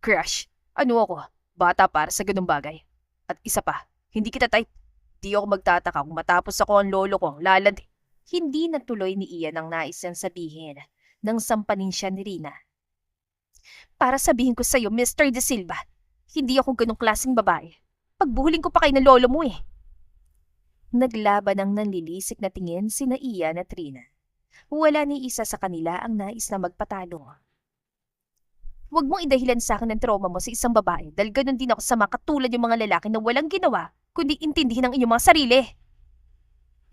Speaker 2: Crush, ano ako? Bata para sa ganung bagay. At isa pa, hindi kita type. Di ako magtataka kung matapos ako ang lolo ko, lalad.
Speaker 1: Hindi natuloy ni Ian ang nais niyang sabihin nang sampanin siya ni Rina. Para sabihin ko sa'yo, Mr. De Silva, hindi ako ganong klaseng babae. Pagbuhuling ko pa kayo ng lolo mo eh. Naglaban ang nanlilisik na tingin sina Ian at Rina. Wala ni isa sa kanila ang nais na magpatalo. Huwag mong idahilan sa akin ang trauma mo sa isang babae dahil ganun din ako sa mga katulad yung mga lalaki na walang ginawa kundi intindihin ang inyong mga sarili.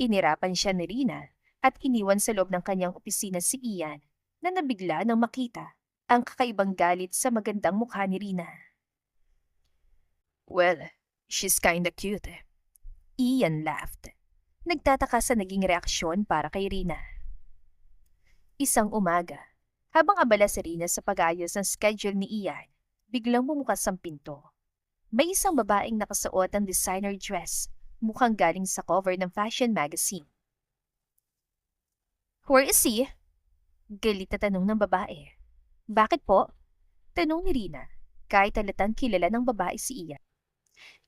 Speaker 1: Inirapan siya ni Rina at iniwan sa loob ng kanyang opisina si Ian na nabigla nang makita ang kakaibang galit sa magandang mukha ni Rina.
Speaker 2: Well, she's kinda cute eh.
Speaker 1: Ian laughed. Nagtataka sa naging reaksyon para kay Rina. Isang umaga, habang abala si Rina sa pag-ayos ng schedule ni Ian, biglang bumukas ang pinto. May isang babaeng nakasuot ng designer dress, mukhang galing sa cover ng fashion magazine. Where is he? Galit na tanong ng babae. Bakit po? Tanong ni Rina, kahit halatang kilala ng babae si Ian.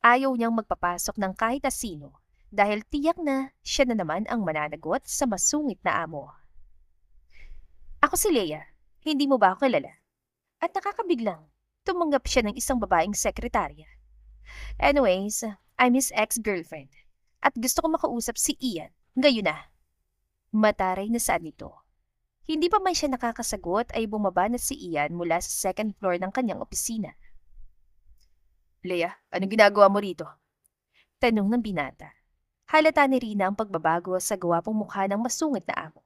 Speaker 1: Ayaw niyang magpapasok ng kahit asino dahil tiyak na siya na naman ang mananagot sa masungit na amo. Ako si Leia, hindi mo ba ako kilala? At nakakabiglang, tumanggap siya ng isang babaeng sekretarya. Anyways, I'm his ex-girlfriend at gusto ko makausap si Ian, ngayon na. Mataray na saan ito. Hindi pa man siya nakakasagot ay bumaba na si Ian mula sa second floor ng kanyang opisina.
Speaker 2: Leia, anong ginagawa mo rito?
Speaker 1: Tanong ng binata. Halata ni Rina ang pagbabago sa gwapong mukha ng masungit na amo.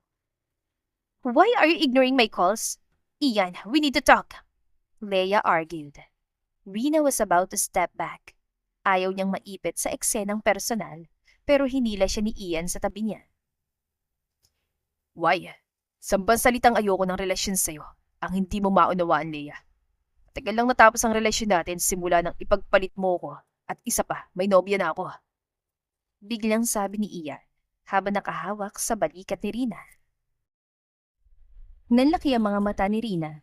Speaker 1: Why are you ignoring my calls? Ian, we need to talk. Leia argued. Rina was about to step back. Ayaw niyang maipit sa eksenang personal, pero hinila siya ni Ian sa tabi niya.
Speaker 2: Why? Sampang salitang ayoko ng relasyon sa'yo. Ang hindi mo maunawaan, Leia. Tagal lang natapos ang relasyon natin simula nang ipagpalit mo ko. At isa pa, may nobya na ako.
Speaker 1: Biglang sabi ni Ian, habang nakahawak sa balikat ni Rina. Nanlaki ang mga mata ni Rina.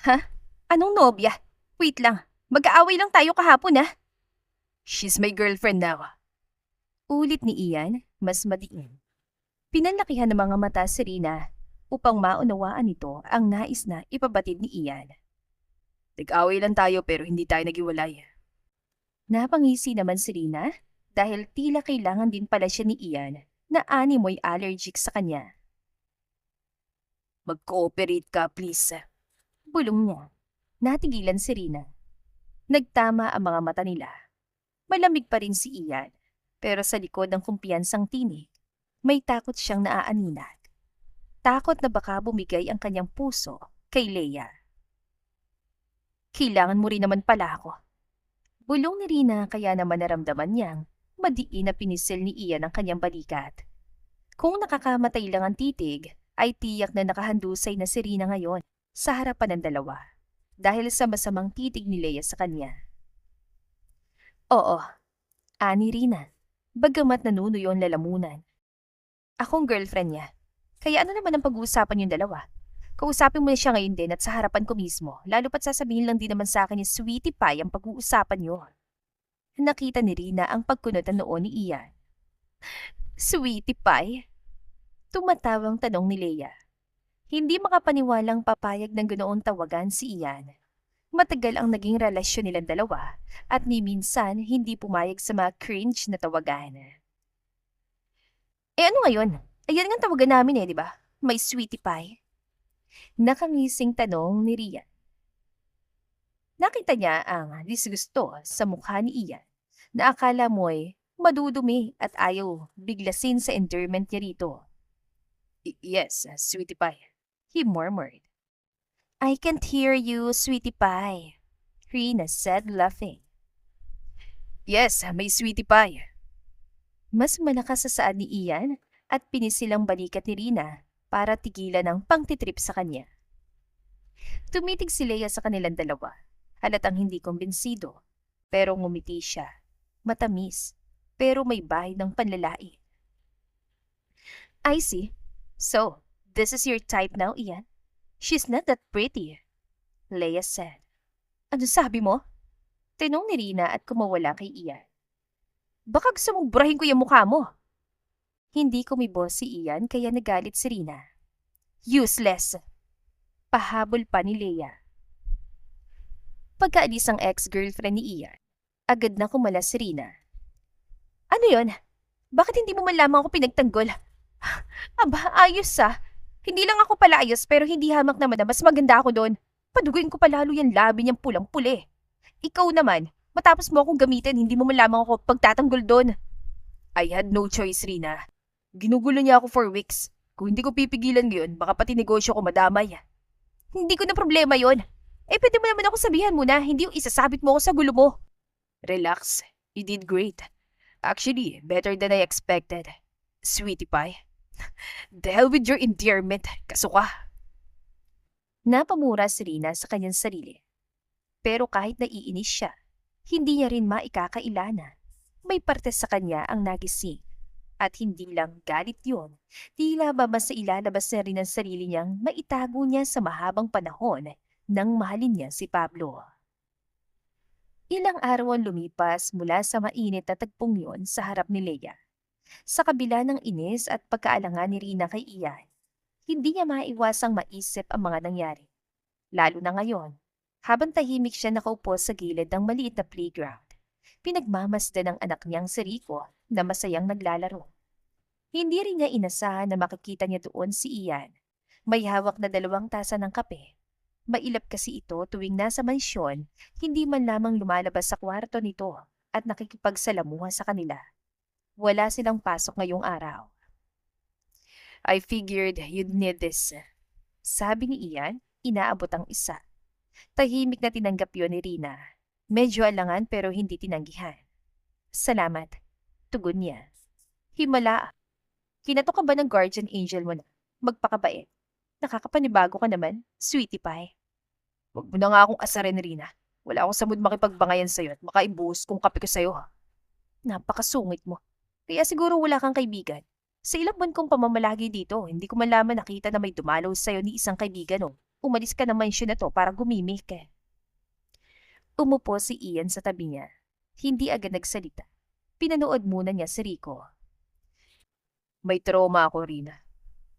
Speaker 1: Ha? Anong nobya? Wait lang, mag-aaway lang tayo kahapon ha?
Speaker 2: She's my girlfriend now.
Speaker 1: Ulit ni Ian, mas madiin. Pinanlakihan ng mga mata si Rina upang maunawaan nito ang nais na ipabatid ni Ian.
Speaker 2: Nag-away lang tayo pero hindi tayo naghiwalay.
Speaker 1: Napangisi naman si Rina dahil tila kailangan din pala siya ni Ian na animoy allergic sa kanya.
Speaker 2: Mag-cooperate ka, please.
Speaker 1: Bulong niya. Natigilan si Rina. Nagtama ang mga mata nila. Malamig pa rin si Ian, pero sa likod ng kumpiyansang tinig, may takot siyang naaaninag. Takot na baka bumigay ang kanyang puso kay Leia. Kailangan mo rin naman pala ako. Bulong ni Rina kaya naman naramdaman niyang madiin na pinisil ni Ian ang kanyang balikat. Kung nakakamatay lang ang titig, ay tiyak na nakahandusay na si Rina ngayon sa harapan ng dalawa dahil sa masamang titig ni Leia sa kanya. Oo, ani Rina, bagamat nanunuyo ang lalamunan. Akong girlfriend niya, kaya ano naman ang pag-uusapan yung dalawa? Kausapin mo na siya ngayon din at sa harapan ko mismo, lalo pat sasabihin lang din naman sa akin ni Sweetie Pie ang pag-uusapan niyo. Nakita ni Rina ang pagkunot ng noo ni Ian. Sweetie Pie? Tumatawang tanong ni Leia. Hindi makapaniwalang papayag ng ganoong tawagan si Ian. Matagal ang naging relasyon nilang dalawa at ni minsan hindi pumayag sa mga cringe na tawagan. Eh ano ngayon? Ayan nga tawagan namin di ba? May Sweetie Pie. Nakangising tanong ni Rian. Nakita niya ang disgusto sa mukha ni Ian na akala mo'y madudumi at ayaw biglasin sa endearment niya rito.
Speaker 2: Yes, Sweetie Pie.
Speaker 1: He murmured. I can't hear you, Sweetie Pie, Rina said, laughing.
Speaker 2: Yes, may Sweetie Pie.
Speaker 1: Mas malakas sa saan ni Ian at pinisilang balikat ni Rina para tigilan ang pangtitrip sa kanya. Tumitig si Leia sa kanilang dalawa, halatang hindi kumbinsido, pero ngumiti siya. Matamis, pero may bahid ng panlalait. I see. So, this is your type now, Ian? She's not that pretty, Leia said. Ano sabi mo? Tinong ni Rina at kumawala kay Ian. Baka gusto mong burahin ko yung mukha mo. Hindi kumibos si Ian kaya nagalit si Rina. Useless! Pahabol pa ni Leia. Pagkaalis ang ex-girlfriend ni Ian, agad na kumalas si Rina. Ano yon? Bakit hindi mo man lamang ako pinagtanggol? Aba, ayos Hindi lang ako pala ayos pero hindi hamak naman na mas maganda ako doon. Paduguin ko palalo yung labi niyang pulang-puli. Ikaw naman, matapos mo akong gamitin, hindi mo man lamang ako pagtatanggol doon.
Speaker 2: I had no choice, Rina. Ginugulo niya ako for weeks. Kung hindi ko pipigilan ngayon, baka pati negosyo ko madamay.
Speaker 1: Hindi ko na problema yon. Eh pwede mo naman ako sabihan muna, hindi yung isasabit mo ako sa gulo mo.
Speaker 2: Relax. You did great. Actually, better than I expected. Sweetie Pie. The hell with your endearment. Kasuka.
Speaker 1: Napamura si Rina sa kanyang sarili. Pero kahit naiinis siya, hindi niya rin maikakailana. May parte sa kanya ang nagising. At hindi lang galit yun, tila ba mas ilalabas na rin ang sarili niyang maitago niya sa mahabang panahon nang mahalin niya si Pablo. Ilang araw ang lumipas mula sa mainit na tagpong yun sa harap ni Leia. Sa kabila ng inis at pagkaalangan ni Rina kay Ian, hindi niya maiwasang maisip ang mga nangyari. Lalo na ngayon, habang tahimik siya nakaupo sa gilid ng maliit na playground, pinagmamasdan ng anak niyang si Rico na masayang naglalaro. Hindi rin niya inasahan na makikita niya doon si Ian. May hawak na 2 tasa ng kape. Mailap kasi ito tuwing nasa mansyon, hindi man lamang lumalabas sa kwarto nito at nakikipagsalamuha sa kanila. Wala silang pasok ngayong araw.
Speaker 2: I figured you'd need this.
Speaker 1: Sabi ni Ian, inaabot ang isa. Tahimik na tinanggap yon ni Rina. Medyo alangan pero hindi tinanggihan. Salamat. Tugon niya. Himala. Kinato ka ba ng guardian angel mo na? Magpakabait. Nakakapanibago ka naman, sweetie pie.
Speaker 2: Huwag mo na nga akong asarin, Rina. Wala akong samod makipagbangayan sa'yo at makaibuhos kung kape ko sa'yo.
Speaker 1: Napakasungit mo. Kaya siguro wala kang kaibigan. Sa ilang buwan kong pamamalagi dito, hindi ko man lamang nakita na may dumalaw sa'yo ni isang kaibigan o umalis ka ng mansyon na to para gumimik eh. Umupo si Ian sa tabi niya. Hindi agad nagsalita. Pinanood muna niya si Rico.
Speaker 2: May trauma ako, Rina.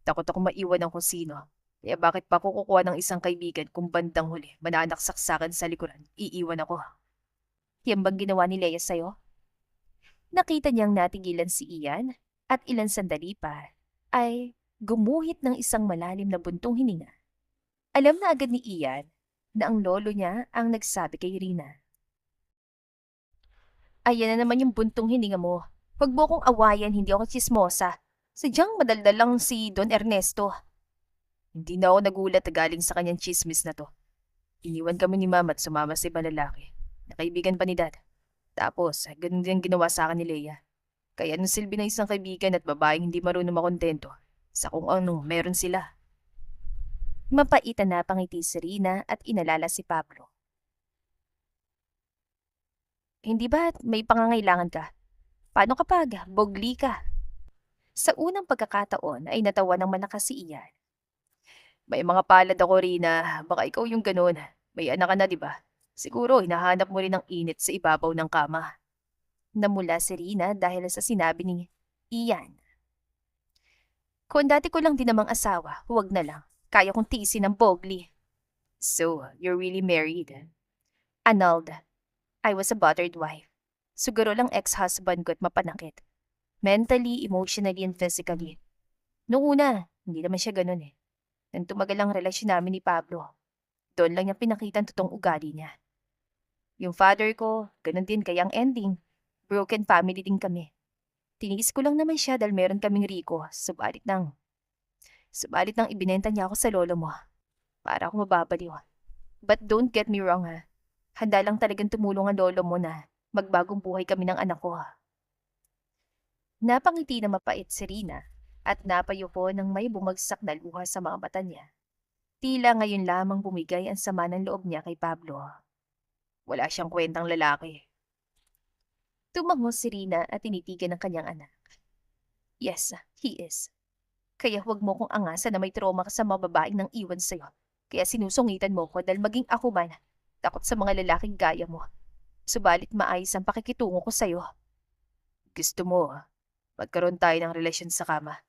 Speaker 2: Takot ako maiwan ng kung sino. Kaya bakit pa ako kukuha ng isang kaibigan kung bandang huli mananaksak sa akin sa likuran, iiwan ako.
Speaker 1: Yan bang ginawa ni Leia sa'yo? Nakita niyang natigilan si Ian at ilang sandali pa ay gumuhit ng isang malalim na buntong hininga. Alam na agad ni Ian na ang lolo niya ang nagsabi kay Rina. Ayan na naman yung buntong hininga mo. Huwag mo kong awayan, hindi ako chismosa. Sadyang madaldal lang si Don Ernesto.
Speaker 2: Hindi na ako nagulat na galing sa kanyang chismis na to. Iniwan kami ni Mama at sumama sa ibang lalaki. Nakaibigan pa ni Dad. Tapos, ganun din ginawa sa akin ni Leia. Kaya nung silbi ng isang kaibigan at babaeng hindi marunong makontento, sa kung ano meron sila.
Speaker 1: Mapaitan na pangiti si Rina at inalala si Pablo. Hindi ba may pangangailangan ka? Paano kapag bogli ka? Sa unang pagkakataon ay natawa ng malakas si Ian.
Speaker 2: May mga palad ako, Rina. Baka ikaw yung ganun. May anak ka na, di ba? Siguro, hinahanap mo rin ang init sa ibabaw ng kama.
Speaker 1: Namula si Rina dahil sa sinabi ni Ian. Kung dati ko lang din namang asawa, huwag na lang. Kaya kong tiisin ng bogli.
Speaker 2: So, you're really married?
Speaker 1: Annulled. I was a battered wife. Siguro lang ex-husband ko at mapanakit. Mentally, emotionally, and physically. Noong una, hindi naman siya ganun eh. Nang tumagal ang relasyon namin ni Pablo, doon lang niya pinakita ang totoong ugali niya. Yung father ko, ganun din kaya ang ending. Broken family din kami. Tiniis ko lang naman siya dahil meron kaming Rico, subalit nang ibinenta niya ako sa lolo mo. Para ako mababaliw. But don't get me wrong ha. Handa lang talagang tumulong ang lolo mo na magbagong buhay kami ng anak ko ha. Napangiti na mapait si Rina at napayuko nang may bumagsak na luha sa mga mata niya. Tila ngayon lamang bumigay ang sama ng loob niya kay Pablo.
Speaker 2: Wala siyang kwentang lalaki.
Speaker 1: Tumango si Rina at tinitigan ng kanyang anak. Yes, he is. Kaya huwag mo kong angasan na may trauma ka sa mga babaeng nang iwan sa'yo. Kaya sinusungitan mo ko dahil maging ako man, takot sa mga lalaking gaya mo. Subalit maayos ang pakikitungo ko sa'yo.
Speaker 2: Gusto mo, magkaroon tayo ng relasyon sa kama.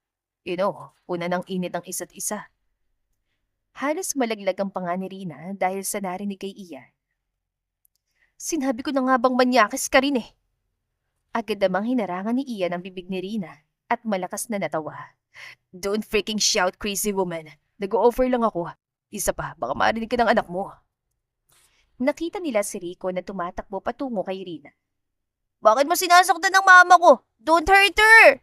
Speaker 2: You know, una ng init ng isa't isa.
Speaker 1: Halos malaglag ang panga ni Rina dahil sa narinig kay Ian. Sinabi ko na nga bang manyakis ka rin eh. Agad namang hinarangan ni Ian ang bibig ni Rina at malakas na natawa.
Speaker 2: Don't freaking shout, crazy woman. Nag-o-offer lang ako. Isa pa, baka marinig ka ng anak mo.
Speaker 1: Nakita nila si Rico na tumatakbo patungo kay Rina.
Speaker 2: Bakit mo sinasaktan ng mama ko? Don't hurt her!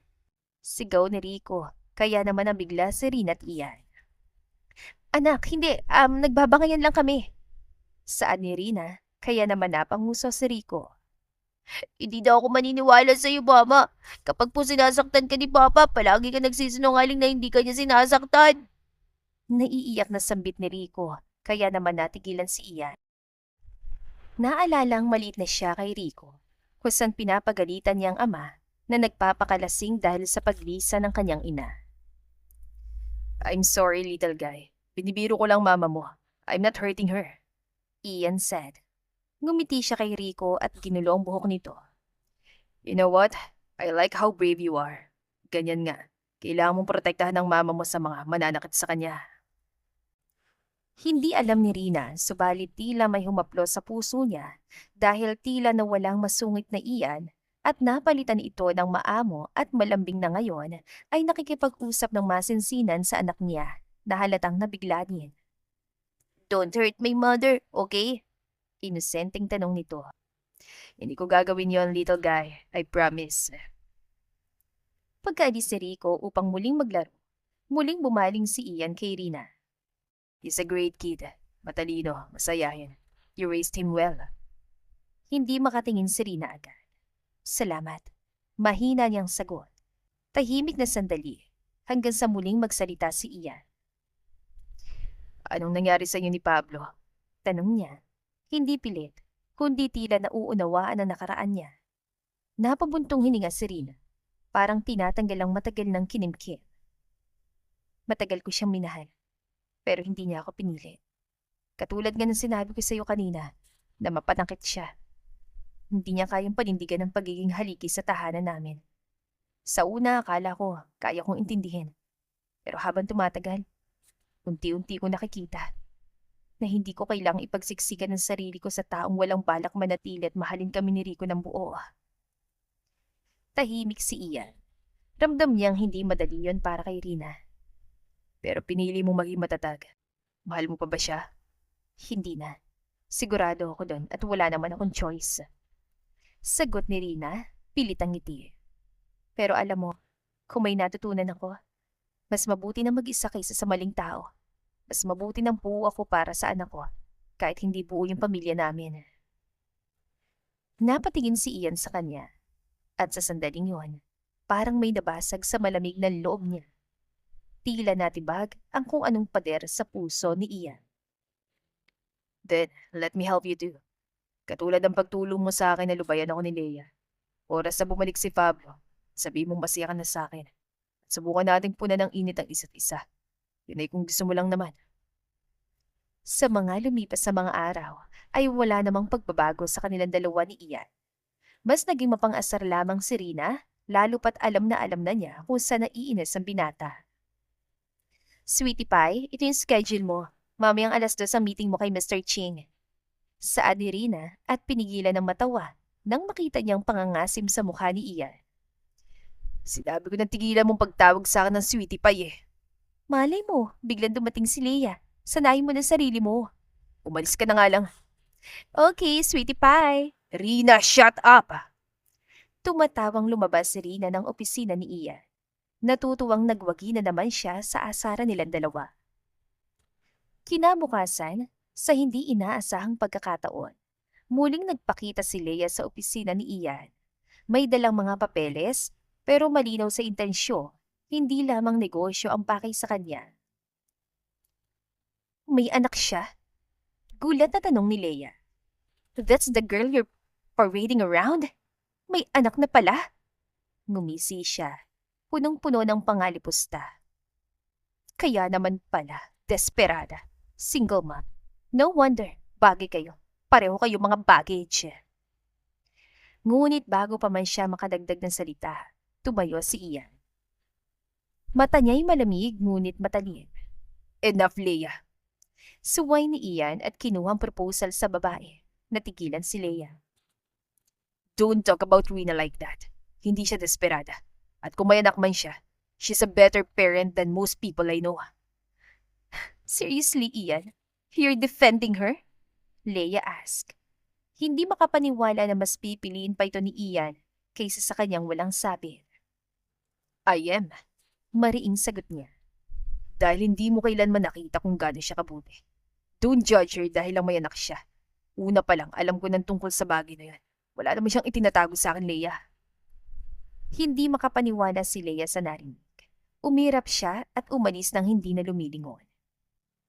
Speaker 1: Sigaw ni Rico, kaya naman nabigla si Rina at Ian. Anak, hindi. Nagbabangayan lang kami. Saan ni Rina, kaya naman napanguso si Rico.
Speaker 2: Hindi daw ako maniniwala sa iyo, Mama. Kapag po sinasaktan ka ni Papa, palagi ka nagsisinungaling na hindi ka niya sinasaktan.
Speaker 1: Naiiyak na sambit ni Rico, kaya naman natigilan si Ian. Naalala ang maliit na siya kay Rico, kung saan pinapagalitan niya ang ama na nagpapakalasing dahil sa paglisa ng kanyang ina.
Speaker 2: I'm sorry, little guy. Binibiro ko lang mama mo. I'm not hurting her.
Speaker 1: Ian said. Ngumiti siya kay Rico at ginulo ang buhok nito.
Speaker 2: You know what? I like how brave you are. Ganyan nga. Kailangan mong protektahan ng mama mo sa mga mananakit sa kanya.
Speaker 1: Hindi alam ni Rina, subalit tila may humaplo sa puso niya dahil tila na walang masungit na Ian at napalitan ito ng maamo at malambing na ngayon ay nakikipag-usap ng masinsinan sa anak niya na halatang nabigla din. Don't hurt my mother, okay? Inosenteng tanong nito.
Speaker 2: Hindi ko gagawin yon, little guy. I promise.
Speaker 1: Pagkaalis ni Rico upang muling maglaro, muling bumaling si Ian kay Rina.
Speaker 2: He's a great kid. Matalino, masayahin. You raised him well.
Speaker 1: Hindi makatingin si Rina agad. Salamat. Mahina niyang sagot. Tahimik na sandali hanggang sa muling magsalita si Ian.
Speaker 2: Anong nangyari sa inyo ni Pablo?
Speaker 1: Tanong niya. Hindi pilit, kundi tila nauunawaan ang nakaraan niya. Napabuntong hininga si Rina. Parang tinatanggal ang matagal ng kinimkim. Matagal ko siyang minahal, pero hindi niya ako pinili. Katulad nga ng sinabi ko sa iyo kanina, na mapanakit siya. Hindi niya kayang panindigan ang pagiging haliki sa tahanan namin. Sa una, akala ko, kaya kong intindihin. Pero habang tumatagal, unti-unti ko nakikita na hindi ko kailangang ipagsiksikan ng sarili ko sa taong walang balak manatili at mahalin kami ni Rico ng buo. Tahimik si Ian. Ramdam niyang hindi madali yon para kay Rina.
Speaker 2: Pero pinili mo maging matatag. Mahal mo pa ba siya?
Speaker 1: Hindi na. Sigurado ako doon at wala naman akong choice. Sagot ni Rina, pilit ang ngiti. Pero alam mo, kung may natutunan ako, mas mabuti na mag-isa kaysa sa maling tao. Mas mabuti nang buo ako para sa anak ko, kahit hindi buo yung pamilya namin. Napatingin si Ian sa kanya, at sa sandaling yon, parang may nabasag sa malamig na loob niya. Tila natibag ang kung anong pader sa puso ni Ian.
Speaker 2: Then, let me help you too. Katulad ng pagtulong mo sa akin na lubayan ako ni Leia. Oras na bumalik si Pablo, sabi mong masaya ka na sa akin. At subukan nating punan ng init ang isa't isa. Yun ay kung gusto mo lang naman.
Speaker 1: Sa mga lumipas sa mga araw, ay wala namang pagbabago sa kanilang dalawa ni Ian. Mas naging mapang-asar lamang si Rina, lalo pat alam na niya kung saan naiinis ang binata. Sweetie Pie, ito yung schedule mo. Mamayang 2:00 ang meeting mo kay Mr. Ching. Saad ni Rina at pinigilan ng matawa nang makita niyang pangangasim sa mukha ni Ian.
Speaker 2: Sinabi ko ng tigilan mong pagtawag sa akin ng sweetie pie eh.
Speaker 1: Malay mo, biglang dumating si Leia. Sanayin mo na sarili mo.
Speaker 2: Umalis ka na nga lang.
Speaker 1: Okay, Sweetie Pie.
Speaker 2: Rina, shut up!
Speaker 1: Tumatawang lumabas si Rina ng opisina ni Ian. Natutuwang nagwagi na naman siya sa asara nilang dalawa. Kinabukasan, sa hindi inaasahang pagkakataon, muling nagpakita si Leia sa opisina ni Ian. May dalang mga papeles, pero malinaw sa intensyon, hindi lamang negosyo ang pakay sa kanya. May anak siya? Gulat na tanong ni Leia. That's the girl you're parading around? May anak na pala? Ngumisi siya, punong-puno ng pangalipusta. Kaya naman pala, desperada, single mom. No wonder, bagay kayo. Pareho kayo mga baggage. Ngunit bago pa man siya makadagdag ng salita, tumayo si Ian. Mata niya'y malamig ngunit matalim.
Speaker 2: Enough, Leia.
Speaker 1: Suway ni Ian at kinuhang proposal sa babae. Natigilan si Leia.
Speaker 2: Don't talk about Rina like that. Hindi siya desperada. At kung may anak man siya, she's a better parent than most people I know.
Speaker 1: Seriously, Ian? You're defending her? Leia asked. Hindi makapaniwala na mas pipiliin pa ito ni Ian kaysa sa kanyang walang sabit.
Speaker 2: I am.
Speaker 1: Mariing sagot niya.
Speaker 2: Dahil hindi mo kailanman nakita kung gaano siya kabuti. Don't judge her dahil lang may anak siya. Una pa lang, alam ko ng tungkol sa bagay na yan. Wala naman siyang itinatago sa akin, Leia.
Speaker 1: Hindi makapaniwala si Leia sa narinig. Umirap siya at umalis nang hindi na lumilingon.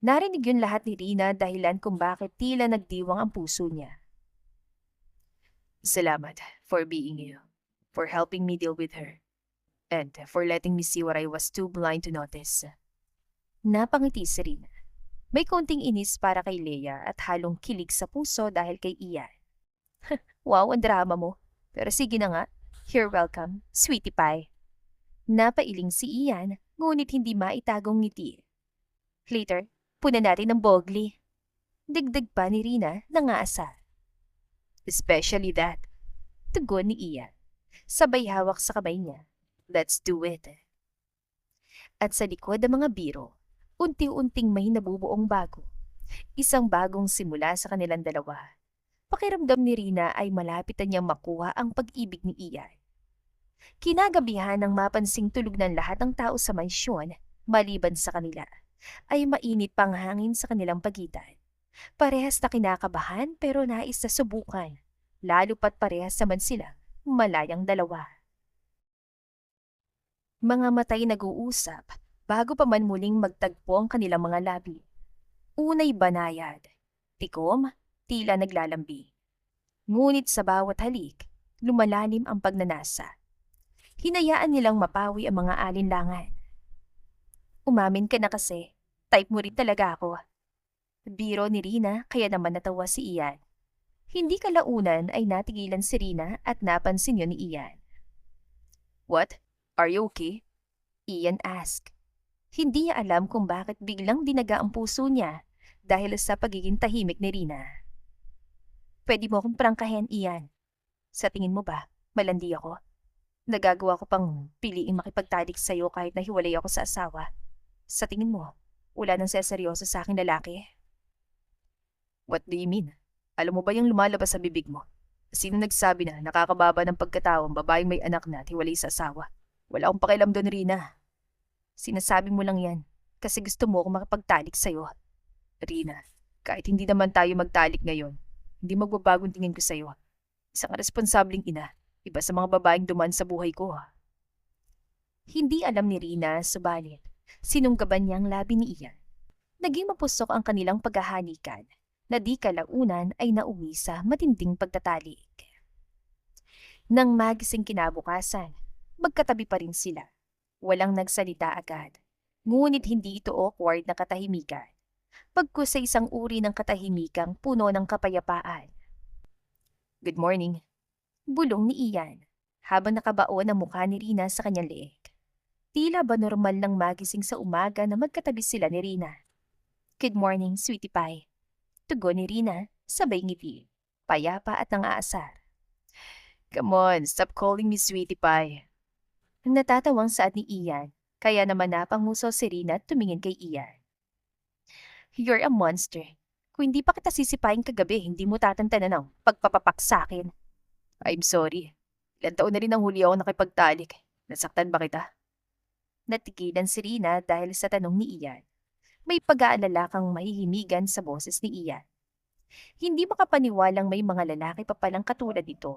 Speaker 1: Narinig yun lahat ni Rina dahilan kung bakit tila nagdiwang ang puso niya.
Speaker 2: Salamat for being you, for helping me deal with her, and for letting me see what I was too blind to notice.
Speaker 1: Napangiti si Rina. May konting inis para kay Leia at halong kilig sa puso dahil kay Ian. Wow, ang drama mo. Pero sige na nga. You're welcome, Sweetie Pie. Napailing si Ian, ngunit hindi maitagong ngiti. Later, punan natin ng bogli. Dagdag pa ni Rina nangaasar.
Speaker 2: Especially that.
Speaker 1: Tugon ni Ian. Sabay hawak sa kamay niya.
Speaker 2: Let's do it.
Speaker 1: At sa likod ng mga biro, unti-unting may nabubuong bago.
Speaker 2: Isang bagong simula sa kanilang dalawa. Pakiramdam ni Rina ay malapit na niyang makuha ang pag-ibig ni Ian. Kinagabihan nang mapansing tulog ng lahat ng tao sa mansyon, maliban sa kanila, ay mainit pang hangin sa kanilang pagitan. Parehas na kinakabahan pero nais na subukan, lalo pat parehas naman silang malayang dalawa. Mga matay nag-uusap bago pa man muling magtagpo ang kanilang mga labi. Unay banayad, tikom, tila naglalambi. Ngunit sa bawat halik, lumalalim ang pagnanasa. Hinayaan nilang mapawi ang mga alinlangan. Umamin ka na kasi, type mo rin talaga ako. Biro ni Rina kaya naman natawa si Ian. Hindi kalaunan ay natigilan si Rina at napansin yun ni Ian. What? Are you okay? Ian asked. Hindi niya alam kung bakit biglang dinaga ang puso niya dahil sa pagiging tahimik ni Rina. Pwede mo akong prangkahin, Ian. Sa tingin mo ba, malandi ako? Nagagawa ko pang piliing makipagtalik sa'yo kahit nahiwalay ako sa asawa. Sa tingin mo, wala nang seseryoso sa aking lalaki? What do you mean? Alam mo ba yung lumalabas sa bibig mo? Sino nagsabi na nakakababa ng pagkatao ang babaeng may anak na at hiwalay sa asawa? Wala akong pakialam doon, Rina. Sinasabi mo lang yan kasi gusto mo akong makipagtalik sa'yo. Rina, kahit hindi naman tayo magtalik ngayon, hindi magbabagong tingin ko sa'yo. Isang responsabling ina, iba sa mga babaeng dumaan sa buhay ko. Hindi alam ni Rina, subalit, sinunggaban niyang labi ni Ian. Naging mapusok ang kanilang paghahalikan na di kalaunan ay nauwi sa matinding pagtatalik. Nang magising kinabukasan, magkatabi pa rin sila. Walang nagsalita agad. Ngunit hindi ito awkward na katahimikan. Pagkus sa isang uri ng katahimikang puno ng kapayapaan. Good morning. Bulong ni Ian, habang nakabaon ang mukha ni Rina sa kanyang leeg. Tila ba normal lang magising sa umaga na magkatabi sila ni Rina? Good morning, sweetie pie. Tugon ni Rina, sabay ngiti. Payapa at nang-aasar. Come on, stop calling me sweetie pie. Natatawang saad ni Ian, kaya naman napanguso si Rina at tumingin kay Ian. You're a monster. Kung hindi pa kita sisipain kagabi, hindi mo tatantanan ang pagpapapak sa akin. I'm sorry. Ilang taon na rin ang huli ako nakipagtalik. Nasaktan ba kita? Natigilan si Rina dahil sa tanong ni Ian. May pag-aalala kang mahihimigan sa boses ni Ian. Hindi makapaniwalang may mga lalaki pa palang katulad nito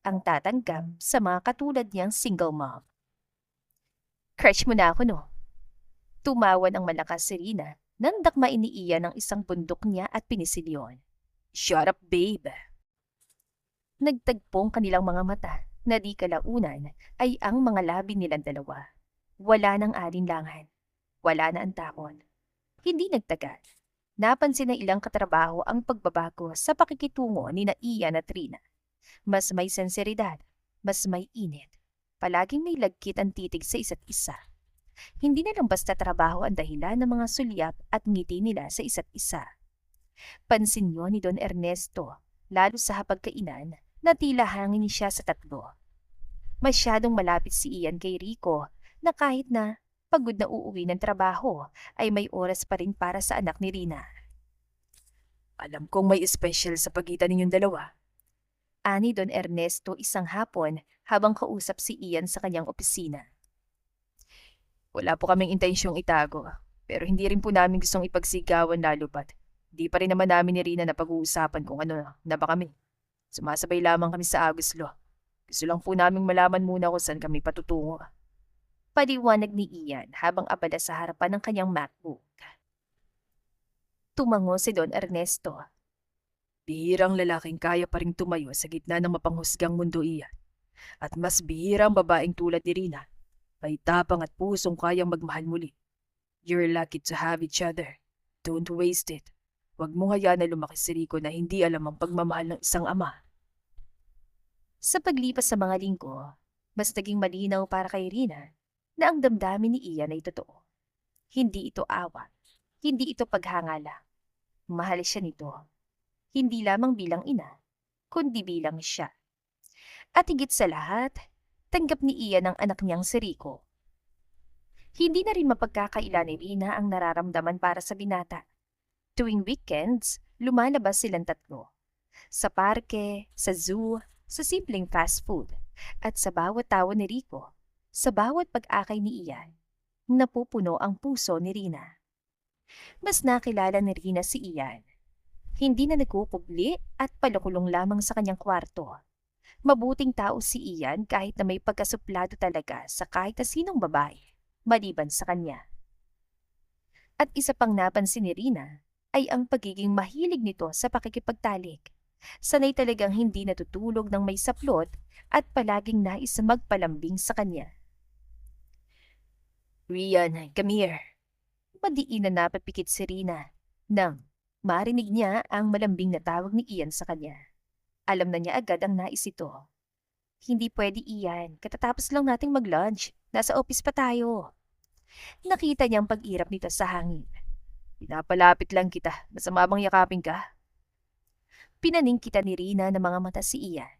Speaker 2: ang tatanggap sa mga katulad niyang single mom. Crush mo na ako, no? Tumawa ng malakas si Rina nang dakmain ni Ian ang isang bundok niya at pinisilyon. Shut up, babe! Nagtagpong kanilang mga mata na di kalaunan ay ang mga labi nilang dalawa. Wala nang alinlangan. Wala na ang takot. Hindi nagtagal. Napansin ng ilang katrabaho ang pagbabago sa pakikitungo ni na Ian at Rina. Mas may senseridad, mas may init. Palaging may lagkit ang titig sa isa't isa. Hindi na lang basta trabaho ang dahilan ng mga sulyap at ngiti nila sa isa't isa. Pansin niyo ni Don Ernesto, lalo sa hapagkainan, na tila hangin siya sa tatlo. Masyadong malapit si Ian kay Rico na kahit na pagod na uuwi ng trabaho ay may oras pa rin para sa anak ni Rina. Alam kong may special sa pagitan ninyong dalawa. Ani Don Ernesto isang hapon habang kausap si Ian sa kanyang opisina. Wala po kaming intensyong itago, pero hindi rin po namin gustong ipagsigawan lalo pat. Di pa rin naman namin ni Rina na pag-uusapan kung ano na ba kami. Sumasabay lamang kami sa Aguslo. Gusto lang po naming malaman muna kung saan kami patutungo. Paliwanag ni Ian habang abala sa harapan ng kanyang MacBook. Tumango si Don Ernesto. Bihirang lalaking kaya pa ring tumayo sa gitna ng mapanghusgang mundo, Ian. At mas bihirang babaeng tulad ni Rina. May tapang at pusong kayang magmahal muli. You're lucky to have each other. Don't waste it. Huwag mo hayaan na lumaki si Rico na hindi alam ang pagmamahal ng isang ama. Sa paglipas sa mga linggo, mas naging malinaw para kay Rina na ang damdamin ni Ian ay totoo. Hindi ito awa. Hindi ito paghangala. Mahal siya nito. Hindi lamang bilang ina, kundi bilang siya. At higit sa lahat, tanggap ni Ian ang anak niyang si Rico. Hindi na rin mapagkakaila ni Rina ang nararamdaman para sa binata.
Speaker 1: Tuwing weekends, lumalabas silang tatlo. Sa parke, sa zoo, sa simpleng fast food, at sa bawat tawa ni Rico, sa bawat pag-akay ni Ian, napupuno ang puso ni Rina. Mas nakilala ni Rina si Ian. Hindi na nagkukubli at palukulong lamang sa kanyang kwarto. Mabuting tao si Ian kahit na may pagkasuplado talaga sa kahit na sinong babae, maliban sa kanya. At isa pang napansin ni Rina ay ang pagiging mahilig nito sa pakikipagtalik. Sanay talagang hindi natutulog ng may saplot at palaging nais na magpalambing sa kanya.
Speaker 2: Rian, come here.
Speaker 1: Madiin na napapikit si Rina nang marinig niya ang malambing na tawag ni Ian sa kanya. Alam na niya agad ang nais ito. Hindi pwede, Ian. Katatapos lang nating mag-lunch. Nasa office pa tayo. Nakita niyang pag-irap nito sa hangin.
Speaker 2: Pinapalapit lang kita. Masama bang yakapin ka?
Speaker 1: Pinaning kita ni Rina ng mga mata si Ian.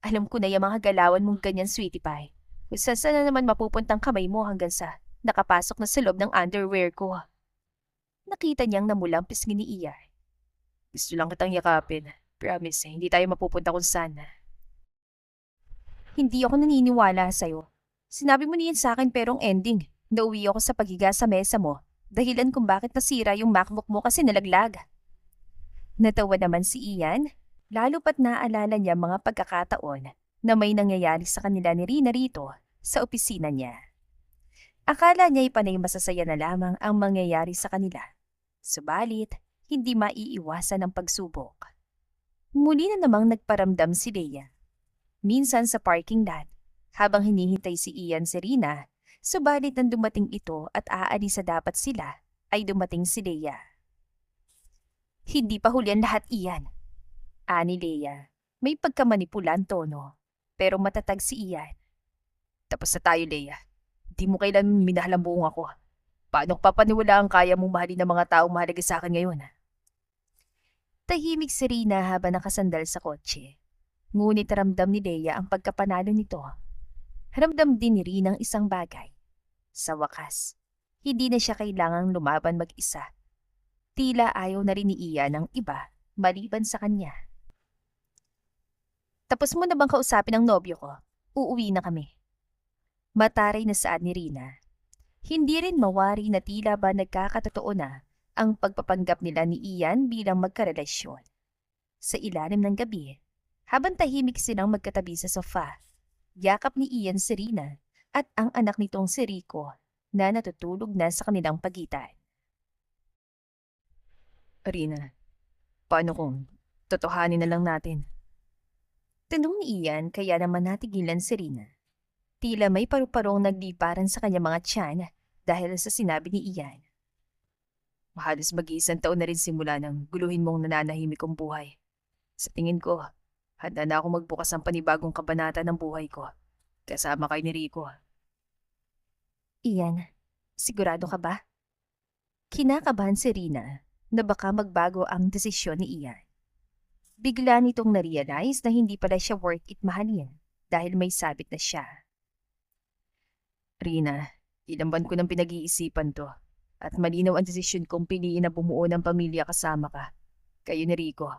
Speaker 1: Alam ko na yung mga galawan mong ganyan, sweetie pie. Kung saan na naman mapupuntang kamay mo hanggang sa nakapasok na sa loob ng underwear ko. Nakita niyang namulang pisngi ni Ian.
Speaker 2: Gusto lang kitang yakapin. Promise, hindi tayo mapupunta kung saan.
Speaker 1: Hindi ako naniniwala sa'yo. Sinabi mo niyan sa akin pero ang ending, nauwi ako sa paghiga sa mesa mo. Dahilan kung bakit nasira yung MacBook mo kasi nalaglag. Natawa naman si Ian, lalo pat naalala niya mga pagkakataon na may nangyayari sa kanila ni Rina rito sa opisina niya. Akala niya ipanay masasaya na lamang ang mangyayari sa kanila. Subalit, hindi maiiwasan ang pagsubok. Muli na namang nagparamdam si Leia. Minsan sa parking lot, habang hinihintay si Ian si Rina, subalit nang dumating ito at aalis sa dapat sila, ay dumating si Leia. Hindi pa huli ang lahat, Ian. Ani Leia, may pagkamanipulan tono, pero matatag si Ian.
Speaker 2: Tapos na tayo, Leia. Di mo kailan minahal ang buong ako. Paano ko papaniwala ang kaya mong mahalin ng mga taong mahalaga sa akin ngayon?
Speaker 1: Tahimik si Rina habang nakasandal sa kotse. Ngunit ramdam ni Leia ang pagkapanalo nito. Ramdam din ni Rina ang isang bagay. Sa wakas, hindi na siya kailangang lumaban mag-isa. Tila ayaw na rin ni Ian ng iba maliban sa kanya. Tapos mo na bang kausapin ang nobyo ko? Uuwi na kami. Mataray na saad ni Rina. Hindi rin mawari na tila ba nagkakatotoo na ang pagpapanggap nila ni Ian bilang magkarelasyon. Sa ilalim ng gabi, habang tahimik silang magkatabi sa sofa, yakap ni Ian si Rina at ang anak nitong si Rico na natutulog na sa kanilang pagitan.
Speaker 2: Rina, paano kung totohanin na lang natin?
Speaker 1: Tanong ni Ian kaya naman natigilan si Rina. Tila may paru-parong nagliparan sa kanya mga tiyan dahil sa sinabi ni Ian.
Speaker 2: Halos mag-iisang taon na rin simula nang guluhin mong nananahimik kong buhay. Sa tingin ko, handa na ako magbukas ng panibagong kabanata ng buhay ko. Kasama kay ni Rico.
Speaker 1: Ian, sigurado ka ba? Kinakabahan si Rina na baka magbago ang desisyon ni Ian. Bigla nitong na-realize na hindi pala siya worth it mahalin dahil may sabit na siya.
Speaker 2: Rina, ilang buwan ko nang pinag-iisipan to at malinaw ang desisyon kong piliin na bumuo ng pamilya kasama ka. Kayo ni Rico.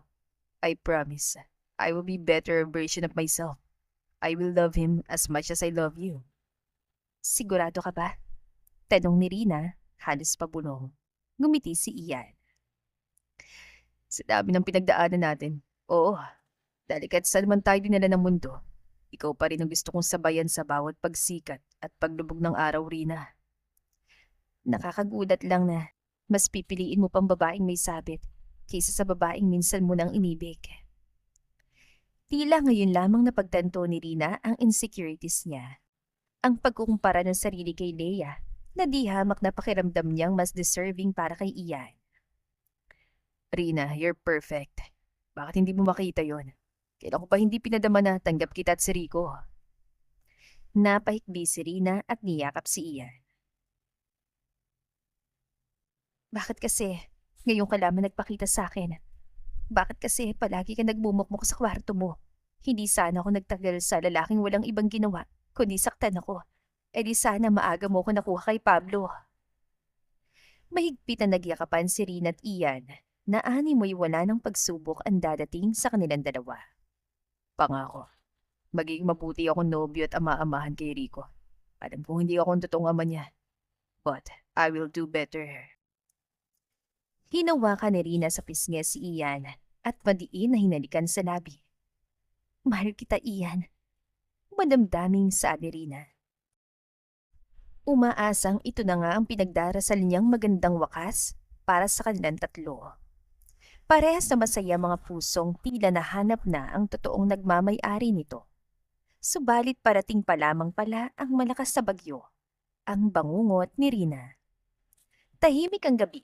Speaker 2: I promise, I will be better version of myself. I will love him as much as I love you.
Speaker 1: Sigurado ka ba? Tanong ni Rina, halos pabulong. Ngumiti si Ian.
Speaker 2: Sa dami ng pinagdaanan natin, oo. Dahil kahit saan man tayo dinala ng mundo, ikaw pa rin ang gusto kong sabayan sa bawat pagsikat at paglubog ng araw, Rina.
Speaker 1: Nakakagulat lang na mas pipiliin mo pang babaeng may sabit kaysa sa babaeng minsan mo nang inibig. Tila ngayon lamang napagtanto ni Rina ang insecurities niya. Ang pagkukumpara ng sarili kay Leia na di hamak na pakiramdam niyang mas deserving para kay Ian.
Speaker 2: Rina, you're perfect. Bakit hindi mo makita yon? Kailan ko pa hindi pinadama na tanggap kita at si Rico?
Speaker 1: Napahikbi si Rina at niyakap si Ian. Bakit kasi ngayon ka lamang nagpakita sa akin? Bakit kasi palagi ka nagmumukmuk sa kwarto mo? Hindi sana ako nagtagal sa lalaking walang ibang ginawa, kundi saktan ako. E di sana maaga mo ko nakuha kay Pablo.
Speaker 2: Mahigpit na nagyakapan si Rina at Ian na animoy wala ng pagsubok ang dadating sa kanilang dalawa. Pangako, magiging mabuti akong nobyo at ama-amahan kay Rico. Alam kong hindi ako ang totoong ama niya. But I will do better. Hinawakan ni Rina sa pisngi si Ian at madiin na hinalikan sa labi. Mahal kita, Ian. Madamdaming saad ni Rina. Umaasang ito na nga ang pinagdarasal niyang magandang wakas para sa kanilang tatlo. Parehas na masaya mga pusong tila nahanap na ang totoong nagmamay-ari nito. Subalit parating pa lamang pala ang malakas na bagyo, ang bangungot ni Rina. Tahimik ang gabi.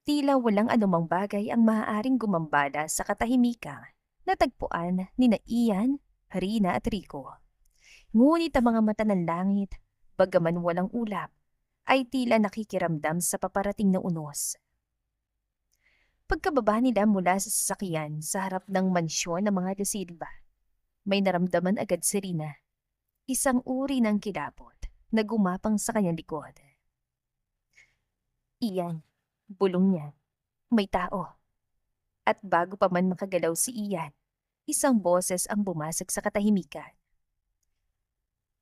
Speaker 2: Tila walang anumang bagay ang maaaring gumambala sa katahimikang natagpuan ni na Ian, Rina at Rico. Ngunit ang mga mata ng langit, bagaman walang ulap, ay tila nakikiramdam sa paparating na unos. Pagkababa nila mula sa sasakyan sa harap ng mansyon ng mga De Silva, may naramdaman agad si Rina. Isang uri ng kilabot na gumapang sa kanyang likod. Iyan, bulong niya. May tao. At bago pa man makagalaw si Ian, isang boses ang bumasag sa katahimikan.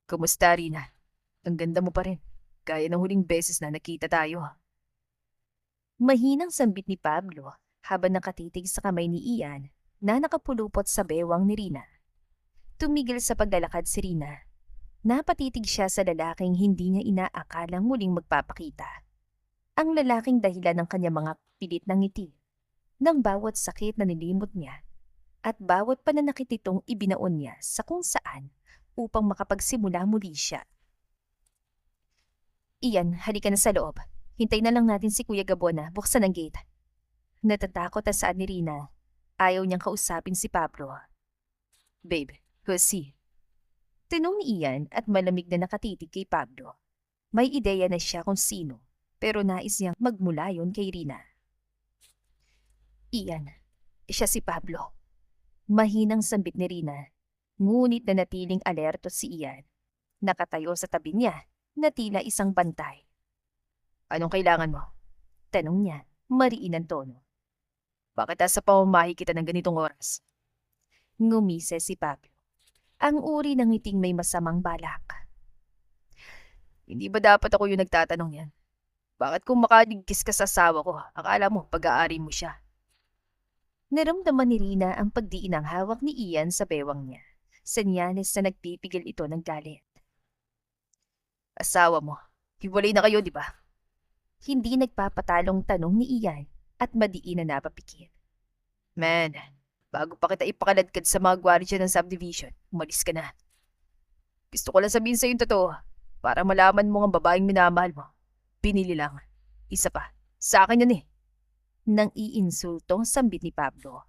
Speaker 2: Kumusta, Rina? Ang ganda mo pa rin. Gaya ng huling beses na nakita tayo. Mahinang sambit ni Pablo habang nakatitig sa kamay ni Ian na nakapulupot sa bewang ni Rina. Tumigil sa paglalakad si Rina. Napatitig siya sa lalaking hindi niya inaakalang muling magpapakita. Ang lalaking dahilan ng kanyang mga pilit ng ngiti, ng bawat sakit na nilimot niya, at bawat pananakit itong ibinaon niya sa kung saan upang makapagsimula muli siya. Iyan, halika na sa loob. Hintay na lang natin si Kuya Gabona, buksan ang gate. Natatakot ang saan ni Rina. Ayaw niyang kausapin si Pablo. Babe, who's he? Tinong ni Ian at malamig na nakatitig kay Pablo. May ideya na siya kung sino, pero nais niyang magmula yon kay Rina. Ian, siya si Pablo. Mahinang sambit ni Rina, ngunit nanatiling alerto si Ian. Nakatayo sa tabi niya na tila isang bantay. Anong kailangan mo? Tanong niya, mariin ang tono. Bakit asa pamamahi kita ng ganitong oras? Ngumise si Pablo. Ang uri ng ngiting may masamang balak. Hindi ba dapat ako yung nagtatanong yan? Bakit kung makaligkis ka sa asawa ko, akala mo pag-aari mo siya? Naramdaman ni Rina ang pagdiin ng hawak ni Ian sa bewang niya. Senyales na nagpipigil ito ng galit. Asawa mo, hiwalay na kayo, di ba? Hindi nagpapatalong tanong ni Ian at madiin na napapikit. Man, bago pa kita ipakaladkad sa mga gwardiya ng subdivision, umalis ka na. Gusto ko lang sabihin sa'yo yung totoo, para malaman mo ang babaeng minamahal mo. Pinili lang. Isa pa, sa akin yun eh. Nang iinsultong sambit ni Pablo.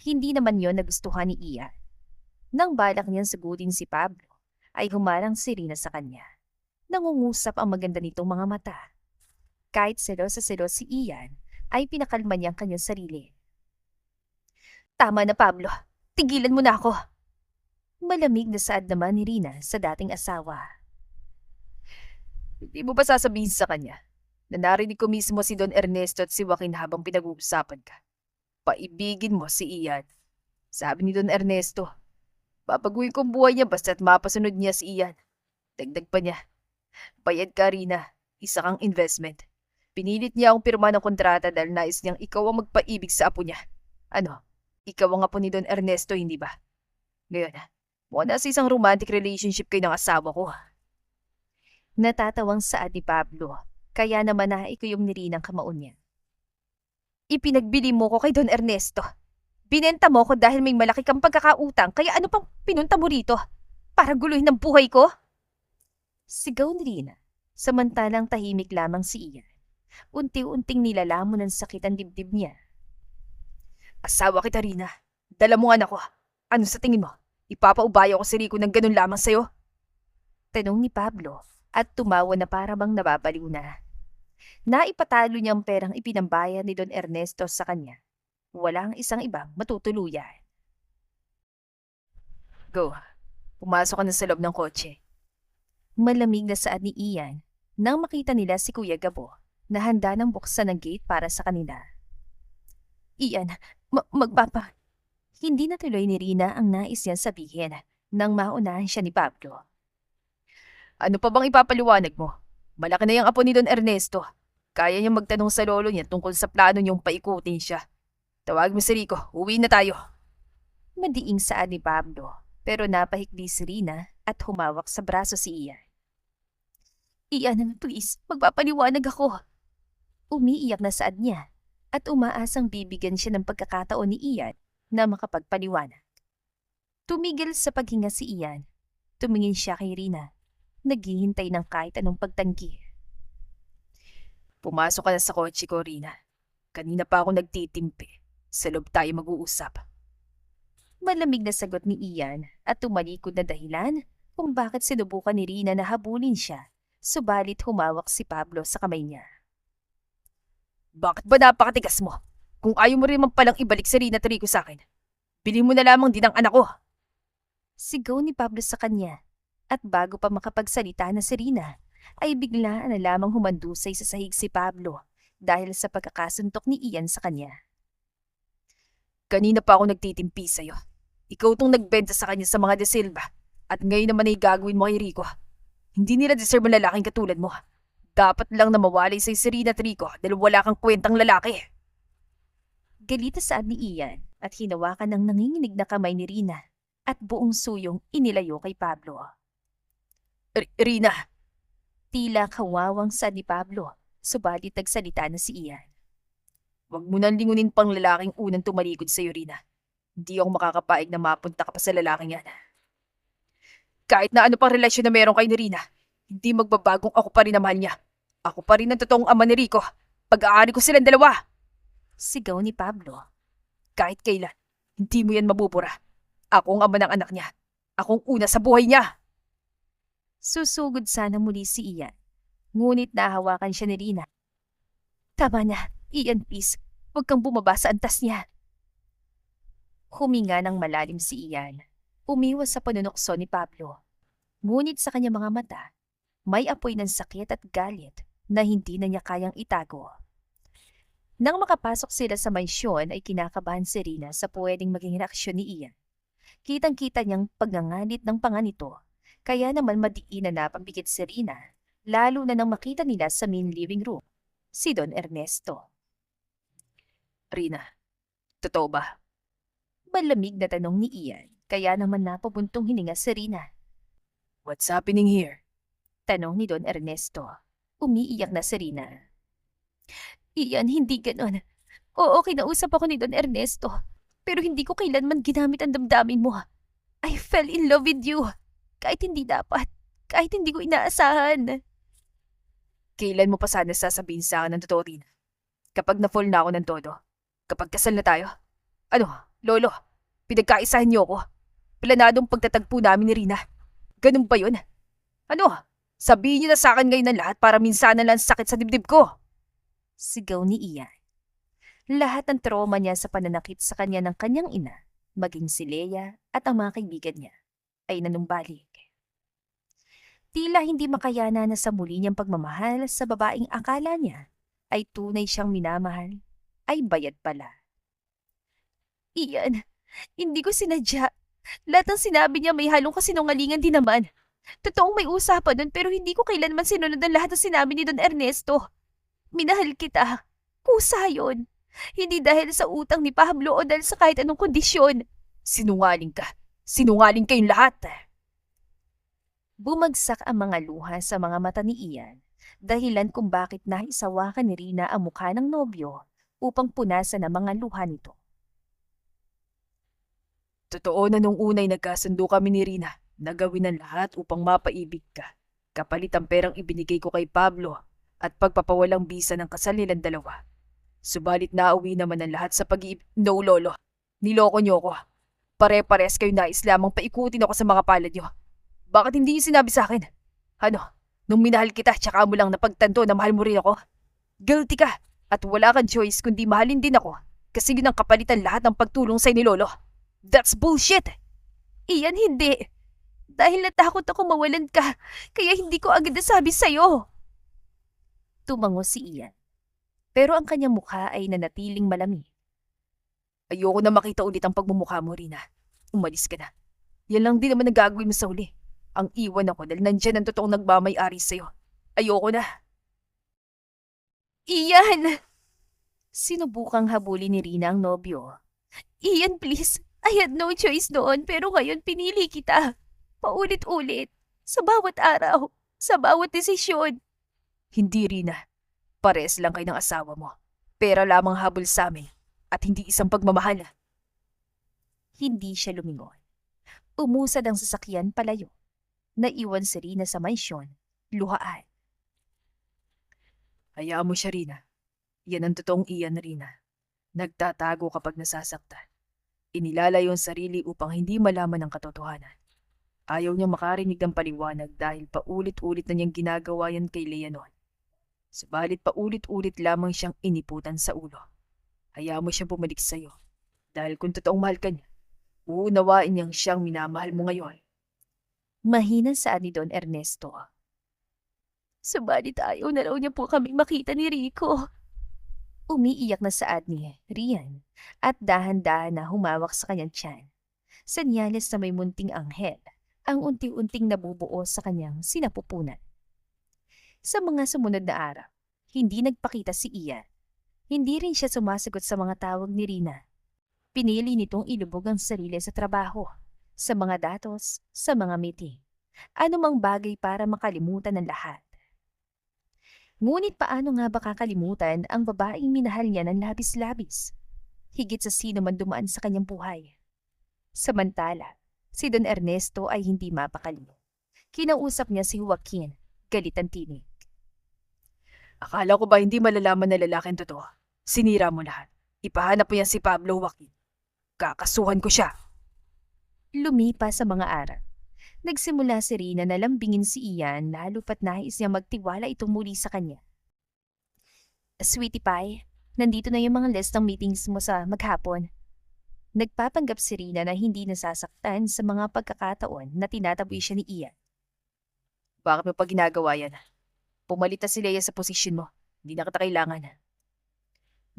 Speaker 2: Hindi naman yon nagustuhan ni Ian. Nang balak niyang sagutin si Pablo, ay humarang si Rina sa kanya. Nangungusap ang maganda nitong mga mata. Kahit selos si Ian, ay pinakalma niyang kanyang sarili. Tama na, Pablo. Tigilan mo na ako. Malamig na saad naman ni Rina sa dating asawa. Hindi mo ba sasabihin sa kanya na narinig ko mismo si Don Ernesto at si Joaquin habang pinag-uusapan ka? Paibigin mo si Ian. Sabi ni Don Ernesto, papaguhin kong buhay niya basta't mapasunod niya si Ian. Dagdag pa niya, bayad ka, Rina. Isa kang investment. Pinilit niya akong pirma ng kontrata dahil nais niyang ikaw ang magpaibig sa apo niya. Ano? Ikaw ang apo ni Don Ernesto, hindi ba? Ngayon, mukhang nasa isang romantic relationship kayo ng asawa ko. Natatawang saad ni Pablo, kaya naman naikuyom ni Rina ang kamaon niya. Ipinagbili mo ko kay Don Ernesto. Binenta mo ko dahil may malaki kang pagkakautang, kaya ano pang pinunta mo rito? Para guluhin ang buhay ko? Sigaw ni Rina, samantalang tahimik lamang si Ian. Unti-unting nilalamon ng sakit ang dibdib niya. Asawa kita, Rina. Dala mo anak ko. Ano sa tingin mo? Ipapaubaya ko si Rico ng ganun lamang sa'yo? Tanong ni Pablo at tumawa na para bang nababaliw na. Naipatalo niya ang perang ipinambayad ni Don Ernesto sa kanya. Walang isang ibang matutuluyan. Go. Pumasok ka na sa loob ng kotse. Malamig na saad ni Ian nang makita nila si Kuya Gabo.
Speaker 1: na handa nang buksan ang gate para sa kanila. Iyan, Hindi natuloy ni Rina ang nais niyang sabihin nang maunahan siya ni Pablo.
Speaker 2: Ano pa bang ipapaliwanag mo? Malaki na yung apo ni Don Ernesto. Kaya niyang magtanong sa lolo niya tungkol sa plano niyong paikutin siya. Tawag mo si Rico, uwi na tayo.
Speaker 1: Madiing saan ni Pablo, pero napahikbi si Rina at humawak sa braso si Ian. Iyan, please, magpapaliwanag ako. Umiiyak na saad niya at umaasang bibigyan siya ng pagkakataon ni Ian na makapagpaliwanag. Tumigil sa paghinga si Ian. Tumingin siya kay Rina, naghihintay ng kahit anong pagtanggi.
Speaker 2: Pumasok ka na sa kotse ko, Rina. Kanina pa ako nagtitimpi. Sa loob tayo mag-uusap.
Speaker 1: Malamig na sagot ni Ian at tumalikod na dahilan kung bakit sinubukan ni Rina na habulin siya, subalit humawak si Pablo sa kamay niya.
Speaker 2: Bakit ba napakatigas mo? Kung ayaw mo rin man palang ibalik si Rina Trico sa akin, bili mo na lamang din ang anak ko.
Speaker 1: Sigaw ni Pablo sa kanya at bago pa makapagsalita na si Rina, ay biglaan na lamang humandusay sa sahig si Pablo dahil sa pagkakasuntok ni Ian sa kanya.
Speaker 2: Kanina pa ako nagtitimpi sa'yo. Ikaw tong nagbenta sa kanya sa mga De Silva at ngayon naman ay gagawin mo kay Rico. Hindi nila deserve ang lalaking katulad mo. Dapat lang na mawalay sa'yo si Rina Trico dahil wala kang kwentang lalaki.
Speaker 1: Galit na saad ni Ian at hinawakan ng nanginginig na kamay ni Rina at buong suyong inilayo kay Pablo.
Speaker 2: Rina,
Speaker 1: Tila kawawang saad ni Pablo, subalit nagsalita na si Ian.
Speaker 2: wag mo nang lingunin pang lalaking unang tumalikod sa'yo, Rina. Hindi ako makakapaig na mapunta ka pa sa lalaking yan. Kahit na ano pang relasyon na meron kay ni Rina, hindi magbabagong ako pa rin ang mahal niya. Ako pa rin ang totoong ama ni Rico. Pag-aari ko silang dalawa.
Speaker 1: Sigaw ni Pablo.
Speaker 2: Kahit kailan, hindi mo yan mabubura. Ako ang ama ng anak niya. Akong una sa buhay niya.
Speaker 1: Susugod sana muli si Ian, ngunit nahawakan siya ni Rina. Tama na, Ian please, huwag kang bumaba sa antas niya. Huminga ng malalim si Ian. Umiwas sa panunokso ni Pablo. Ngunit sa kanyang mga mata, may apoy ng sakit at galit na hindi na niya kayang itago. Nang makapasok sila sa mansyon ay kinakabahan si Rina sa pwedeng maging reaksyon ni Ian. Kitang-kita niyang pagngangalit ng panga nito, kaya naman madiin na napambikit si Rina, lalo na nang makita nila sa main living room, si Don Ernesto.
Speaker 2: Rina, totoo ba?
Speaker 1: Malamig na tanong ni Ian, kaya naman napabuntong hininga si Rina.
Speaker 2: What's happening here?
Speaker 1: Tanong ni Don Ernesto. Umiiyak na si Rina. Iyan, hindi ganon. Oo, kinausap ako ni Don Ernesto. Pero hindi ko kailanman ginamit ang damdamin mo. I fell in love with you. Kahit hindi dapat. Kahit hindi ko inaasahan.
Speaker 2: Kailan mo pa sana sasabihin sa akin ng totoo, Rina? Kapag na-fall na ako ng todo? Kapag kasal na tayo? Ano, lolo? Pinagkaisahan niyo ako? Planadong pagtatagpo namin ni Rina? Ganun ba yun? Ano? Sabihin niyo na sa akin ngayon ng lahat para minsanan lang sakit sa dibdib ko.
Speaker 1: Sigaw ni Ian. Lahat ng trauma niya sa pananakit sa kanya ng kanyang ina, maging si Leia at ang mga kaibigan niya, ay nanumbalik. Tila hindi makayana na sa muli niyang pagmamahal sa babaeng akala niya ay tunay siyang minamahal, ay bayad pala. Ian, hindi ko sinadya. Lahat ng sinabi niya may halong kasinungalingan din naman. Totoong may usapan nun pero hindi ko kailanman sinunod ang lahat ng sinabi ni Don Ernesto. Minahal kita. Kusa yun. Hindi dahil sa utang ni Pablo o dahil sa kahit anong kondisyon.
Speaker 2: Sinungaling ka. Sinungaling kayong lahat.
Speaker 1: Bumagsak ang mga luha sa mga mata ni Ian, dahilan kung bakit naisawakan ni Rina ang mukha ng nobyo upang punasan ang mga luha nito.
Speaker 2: Totoo na nung unay nagkasundo kami ni Rina na gawin ang lahat upang mapaibig ka. Kapalit ang perang ibinigay ko kay Pablo at pagpapawalang bisa ng kasal nilang dalawa. Subalit nauwi naman ang lahat sa pag-iibig. No, lolo. Niloko niyo ako. Pare-pares kayo nais lamang paikutin ako sa mga palad niyo. Bakit hindi niyo sinabi sa akin? Ano? Nung minahal kita, tsaka mo lang napagtanto na mahal mo rin ako? Guilty ka at wala kang choice kundi mahalin din ako kasi yun ang kapalitan lahat ng pagtulong sa'yo ni lolo. That's bullshit!
Speaker 1: Ian, hindi. Dahil natakot ako mawalan ka, kaya hindi ko agad nasabi sa'yo. Tumango si Ian pero ang kanyang mukha ay nanatiling malamig.
Speaker 2: Ayoko na makita ulit ang pagmumukha mo, Rina. Umalis ka na. Yan lang din naman ang gagawin mo sa huli. Ang iwan ako dahil nandyan ang totoong nagmamay-ari sa'yo. Ayoko na.
Speaker 1: Ian! Sinubukang habulin ni Rina ang nobyo. Ian, please. I had no choice noon pero ngayon pinili kita. Paulit-ulit. Sa bawat araw. Sa bawat desisyon.
Speaker 2: Hindi, Rina. Pares lang kayo ng asawa mo. Pera lamang habol sa amin at hindi isang pagmamahal.
Speaker 1: Hindi siya lumingon. Umusad ang sasakyan palayo. Naiwan si Rina sa mansyon. Luhaan.
Speaker 2: Hayaan mo siya, Rina. Yan ang totoong Ian, Rina. Nagtatago kapag nasasaktan. Inilalayo ang sarili upang hindi malaman ang katotohanan. Ayaw niya makarinig ng paliwanag dahil paulit-ulit na niyang ginagawa yan kay Lea noon. Subalit paulit-ulit lamang siyang iniputan sa ulo. Hayaan mo siyang bumalik sa'yo. Dahil kung totoong mahal ka niya, uunawain niyang siyang minamahal mo ngayon.
Speaker 1: Mahina saad ni Don Ernesto. Subalit ayaw na raw niya po kaming makita ni Rico. Umiiyak na saad ni Rian at dahan-dahan na humawak sa kanyang tiyan. Senyales na may munting anghel ang unti-unting nabubuo sa kanyang sinapupunan. Sa mga sumunod na araw, hindi nagpakita si Ian. Hindi rin siya sumasagot sa mga tawag ni Rina. Pinili nitong ilubog ang sarili sa trabaho, sa mga datos, sa mga meeting. Anumang bagay para makalimutan ng lahat. Ngunit paano nga ba kakalimutan ang babaeng minahal niya ng labis-labis? Higit sa sino man dumaan sa kanyang buhay. Samantala, si Don Ernesto ay hindi mapakali. Kinausap niya si Joaquin, galit ang tinig.
Speaker 2: Akala ko ba hindi malalaman na lalaki ang totoo? Sinira mo lahat. Ipahanap mo yan si Pablo, Joaquin. Kakasuhan ko siya.
Speaker 1: Lumipas sa mga araw. Nagsimula si Rina na lambingin si Ian lalo pat nais niya magtiwala itong muli sa kanya. Sweetie Pie, nandito na yung mga list ng meetings mo sa maghapon. Nagpapanggap si Rina na hindi nasasaktan sa mga pagkakataon na tinataboy siya ni Ian.
Speaker 2: Bakit mo pa ginagawa yan? Pumalit na si Lea sa posisyon mo. Hindi na kita kailangan.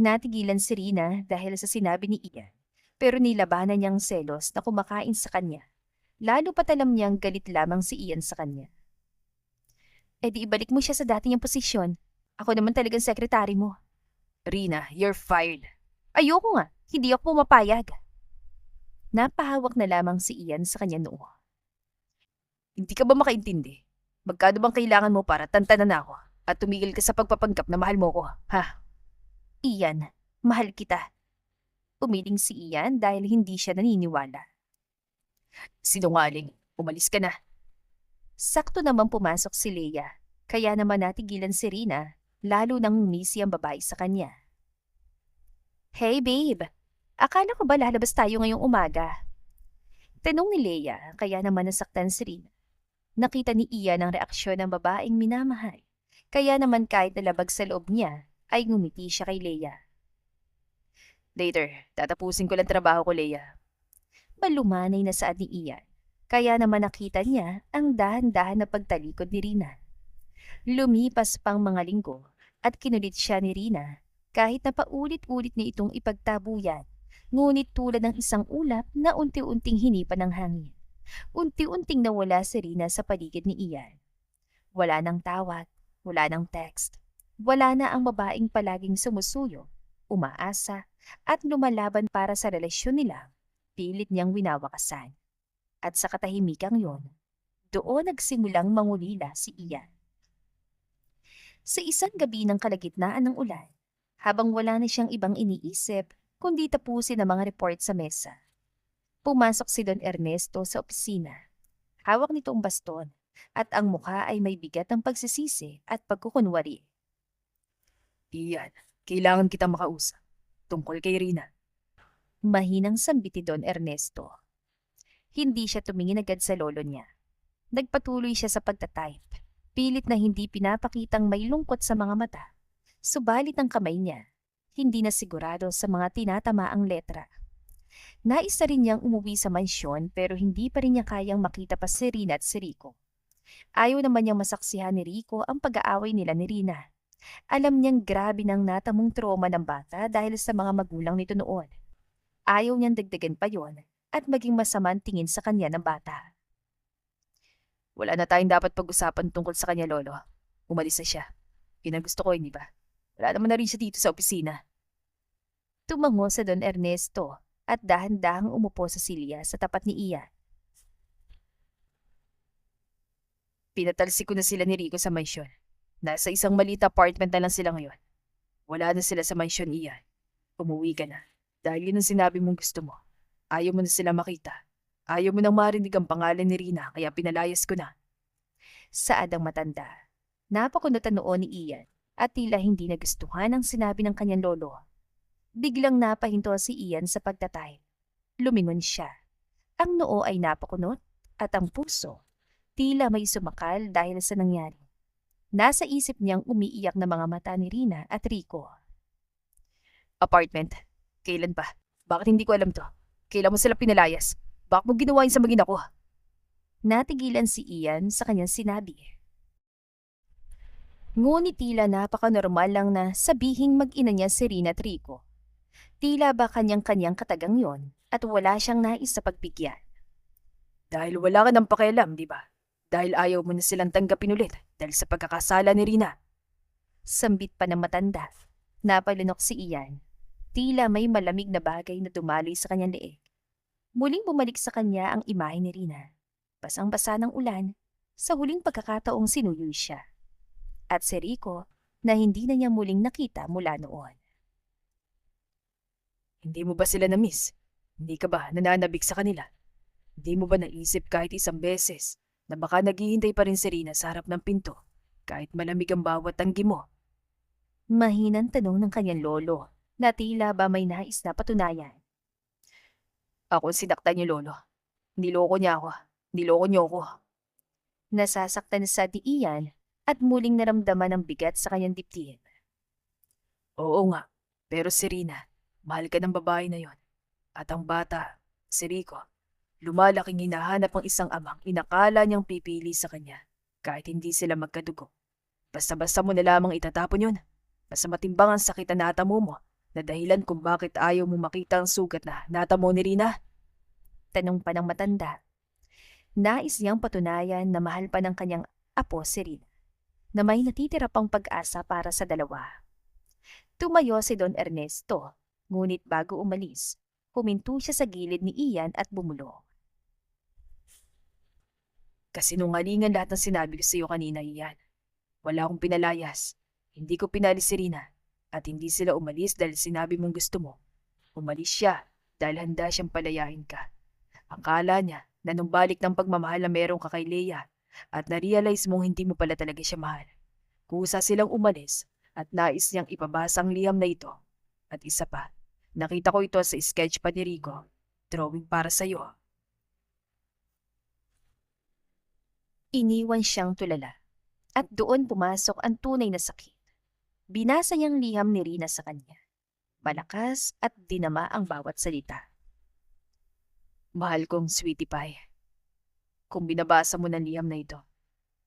Speaker 1: Natigilan si Rina dahil sa sinabi ni Ian, pero nilabanan niyang selos na kumakain sa kanya. Lalo pat alam niyang galit lamang si Ian sa kanya. E di ibalik mo siya sa dati niyang posisyon. Ako naman talagang sekretary mo.
Speaker 2: Rina, you're fired.
Speaker 1: Ayoko nga, hindi ako pumapayag. Napahawak na lamang si Ian sa kanya noo.
Speaker 2: Hindi ka ba makaintindi? Magkano bang kailangan mo para tantanan ako at tumigil ka sa pagpapanggap na mahal mo ko, ha?
Speaker 1: Ian, mahal kita. Umiling si Ian dahil hindi siya naniniwala.
Speaker 2: Sinungaling, umalis ka na.
Speaker 1: Sakto naman pumasok si Lea, kaya naman natigilan si Rina, lalo nang umisi ang babae sa kanya. Hey babe, akala ko ba lalabas tayo ngayong umaga? Tanong ni Lea, kaya naman nasaktan si Rina. Nakita ni Ian ang reaksyon ng babaeng minamahal, kaya naman kahit nalabag sa loob niya, ay ngumiti siya kay Lea.
Speaker 2: Later, tatapusin ko lang trabaho ko, Lea.
Speaker 1: Malumanay na saad ni Ian, kaya naman nakita niya ang dahan-dahan na pagtalikod ni Rina. Lumipas pang mga linggo at kinulit siya ni Rina kahit na paulit-ulit niya itong ipagtabuyan, ngunit tulad ng isang ulap na unti-unting hinipan ng hangin. Unti-unting nawala si Rina sa paligid ni Ian. Wala nang tawag, wala nang text, wala na ang babaeng palaging sumusuyo, umaasa at lumalaban para sa relasyon nila. Pilit niyang winawakasan. At sa katahimikang yon, doon nagsimulang mangulila si Ian. Sa isang gabi ng kalagitnaan ng ulan, habang wala na siyang ibang iniisip, kundi tapusin ang mga report sa mesa, pumasok si Don Ernesto sa opisina. Hawak nito ang baston at ang mukha ay may bigat ng pagsisisi at pagkukunwari.
Speaker 2: Iyan, kailangan kita makausap. Tungkol kay Rina.
Speaker 1: Mahinang sambit ni Don Ernesto. Hindi siya tumingin agad sa lolo niya. Nagpatuloy siya sa pagtatype. Pilit na hindi pinapakitang may lungkot sa mga mata. Subalit ang kamay niya, hindi na sigurado sa mga tinatamaang letra. Nais na rin niyang umuwi sa mansyon pero hindi pa rin niya kayang makita pa si Rina at si Rico. Ayaw naman niyang masaksihan ni Rico ang pag-aaway nila ni Rina. Alam niyang grabe ng natamong trauma ng bata dahil sa mga magulang nito noon. Ayaw niyang dagdagan pa yon at maging masama ang tingin sa kanya ng bata.
Speaker 2: Wala na tayong dapat pag-usapan tungkol sa kanya, Lolo. Umalis na siya. Yun ang gusto ko, hindi ba? Wala naman na rin siya dito sa opisina.
Speaker 1: Tumango sa Don Ernesto at dahan-dahang umupo sa silya sa tapat ni Ian.
Speaker 2: Pinatalsi ko na sila ni Rico sa mansyon. Nasa isang maliit apartment na lang sila ngayon. Wala na sila sa mansyon, Ian. Umuwi ka na. Dahil yun ang sinabi mong gusto mo. Ayaw mo na sila makita. Ayaw mo nang marinig ang pangalan ni Rina, kaya pinalayas ko na.
Speaker 1: Saad ang matanda. Napakunot ang noo ni Ian at tila hindi nagustuhan ang sinabi ng kanyang lolo. Biglang napahinto si Ian sa pagtatay. Lumingon siya. Ang noo ay napakunot at ang puso tila may sumakal dahil sa nangyari. Nasa isip niyang umiiyak na mga mata ni Rina at Rico.
Speaker 2: Apartment. Kailan pa? Bakit hindi ko alam to? Kailan mo sila pinalayas? Bakit mo ginawa yun sa magina ko?
Speaker 1: Natigilan si Ian sa kanyang sinabi. Ngunit tila napaka-normal lang na sabihing mag-ina niya si Rina at Rico. Tila ba kanyang-kanyang katagang yon at wala siyang nais sa pagbigyan.
Speaker 2: Dahil wala ka ng pakialam, di ba? Dahil ayaw mo na silang tanggapin ulit dahil sa pagkakasala ni Rina.
Speaker 1: Sambit pa ng matanda. Napalunok si Ian. Tila may malamig na bagay na dumaloy sa kanyang leeg. Muling bumalik sa kanya ang imahe ni Rina. Basang-basa ng ulan, sa huling pagkakataong sinuyo siya. At si Rico na hindi na niya muling nakita mula noon.
Speaker 2: Hindi mo ba sila na-miss? Hindi ka ba nananabik sa kanila? Hindi mo ba naisip kahit isang beses na baka naghihintay pa rin si Rina sa harap ng pinto kahit malamig ang bawat tanggi mo?
Speaker 1: Mahinang tanong ng kanyang lolo na tila ba may nais na patunayan.
Speaker 2: Ako ang sinaktan niyo, Lolo. Niloko niya ako. Niloko niyo ako.
Speaker 1: Nasasaktan sa di Ian at muling naramdaman ang bigat sa kanyang dibdib.
Speaker 2: Oo nga, pero si Rina, mahal ka ng babae na yon. At ang bata, si Rico, lumalaking hinahanap ang isang amang inakala niyang pipili sa kanya kahit hindi sila magkadugo. Basta-basta mo na lamang itatapon yun. Basta matimbang ang sakit na natamo mo na dahilan kung bakit ayaw mo makita ang sugat na natamo ni Rina.
Speaker 1: Tanong pa ng matanda. Nais niyang patunayan na mahal pa ng kanyang apo si Rina, na may natitira pang pag-asa para sa dalawa. Tumayo si Don Ernesto, ngunit bago umalis, huminto siya sa gilid ni Ian at bumulong.
Speaker 2: Kasinungalingan lahat ng sinabi ko sa iyo kanina, Ian. Wala akong pinalayas. Hindi ko pinalis si Rina. At hindi sila umalis dahil sinabi mong gusto mo. Umalis siya dahil handa siyang palayain ka. Akala niya na nung balik ng pagmamahal na meron ka kay Leia at na-realize mong hindi mo pala talaga siya mahal. Kusa silang umalis at nais niyang ipabasa ang liham na ito. At isa pa, nakita ko ito sa sketch pa ni Rico. Drawing para sa iyo.
Speaker 1: Iniwan siyang tulala at doon pumasok ang tunay na sakit. Binasa niyang liham ni Rina sa kanya. Malakas at dinama ang bawat salita.
Speaker 2: Mahal kong sweetie pie. Kung binabasa mo ng liham na ito,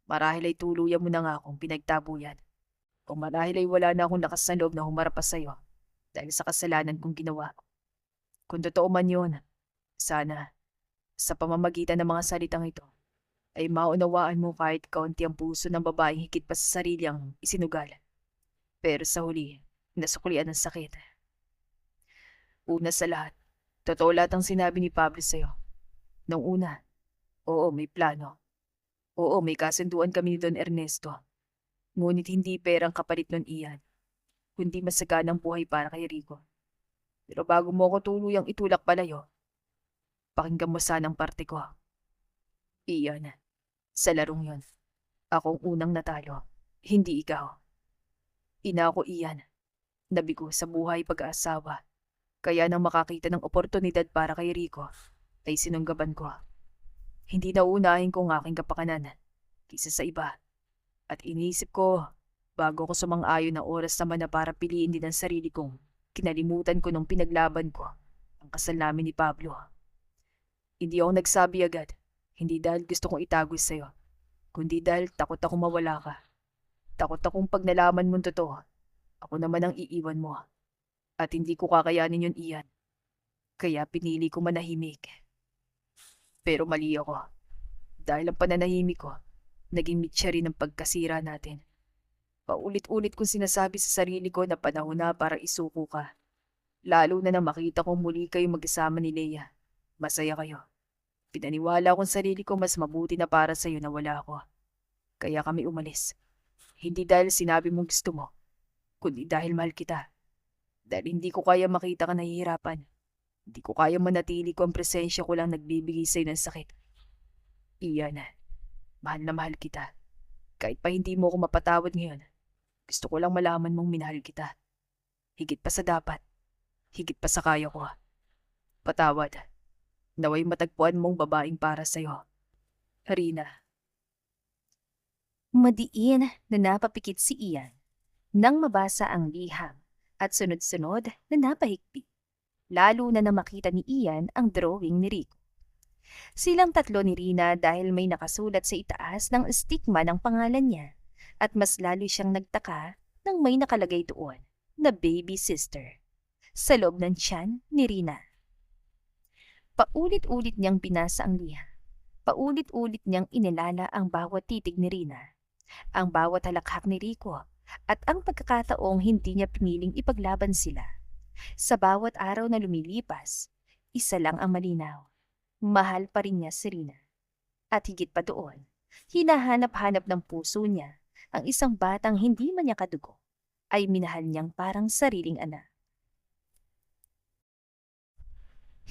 Speaker 2: marahil ay tuluyan mo na nga akong pinagtabo yan. O marahil ay wala na akong lakas na loob na humarap pa sa'yo dahil sa kasalanan kong ginawa. Kung totoo man yun, sana, sa pamamagitan ng mga salitang ito, ay maunawaan mo kahit kaunti ang puso ng babaeng higit pa sa sarili ang isinugal. Pero sa huli, nasuklian ng sakit. Una sa lahat, totoo lahat ang sinabi ni Pablo sa'yo. Nung una, oo, may plano. Oo, may kasunduan kami ni Don Ernesto. Ngunit hindi perang kapalit nun, Ian, kundi masaganang buhay para kay Rico. Pero bago mo ako tuluyang itulak palayo, pakinggan mo sana ang parte ko. Ian, sa larong yon, akong unang natalo, hindi ikaw. Ina ko, Ian. Nabigo sa buhay pag-aasawa. Kaya nang makakita ng oportunidad para kay Rico, ay sinunggaban ko. Hindi nauunahin ko ang aking kapakanan kaysa sa iba. At iniisip ko, bago ko sumang-ayon na oras naman na para piliin din ang sarili kong, kinalimutan ko nung pinaglaban ko ang kasal namin ni Pablo. Hindi ako nagsabi agad, hindi dahil gusto kong itago sa'yo, kundi dahil takot ako mawala ka. Takot akong pag nalaman mong totoo, ako naman ang iiwan mo. At hindi ko kakayanin yun, Ian. Kaya pinili ko manahimik. Pero mali ako. Dahil ang pananahimik ko, naging mitya rin ang pagkasira natin. Paulit-ulit kong sinasabi sa sarili ko na panahon na para isuko ka. Lalo na nang makita kong muli kayo mag-isama ni Leia. Masaya kayo. Pinaniwala kong sarili ko mas mabuti na para sa'yo na wala ako. Kaya kami umalis. Hindi dahil sinabi mong gusto mo, kundi dahil mahal kita. Dahil hindi ko kaya makita ka nahihirapan. Hindi ko kaya manatili ko ang presensya ko lang nagbibigay sa'yo ng sakit. Iyan, mahal na mahal kita. Kahit pa hindi mo ako mapatawad ngayon, gusto ko lang malaman mong minahal kita. Higit pa sa dapat. Higit pa sa kaya ko. Patawad. Naway matagpuan mong babaeng para sa'yo. Rina.
Speaker 1: Madiin na napapikit si Ian nang mabasa ang liham at sunod-sunod na napahigpit, lalo na makita ni Ian ang drawing ni Rico. Silang tatlo ni Rina dahil may nakasulat sa itaas ng stigma ng pangalan niya at mas lalo siyang nagtaka nang may nakalagay doon na baby sister sa loob ng tiyan ni Rina. Paulit-ulit niyang binasa ang liham. Paulit-ulit niyang inilala ang bawat titig ni Rina, ang bawat halakhak ni Rico, at ang pagkakataong hindi niya piniling ipaglaban sila. Sa bawat araw na lumilipas, isa lang ang malinaw. Mahal pa rin niya si Rina. At higit pa doon, hinahanap-hanap ng puso niya ang isang batang hindi man niya kadugo, ay minahal niyang parang sariling anak.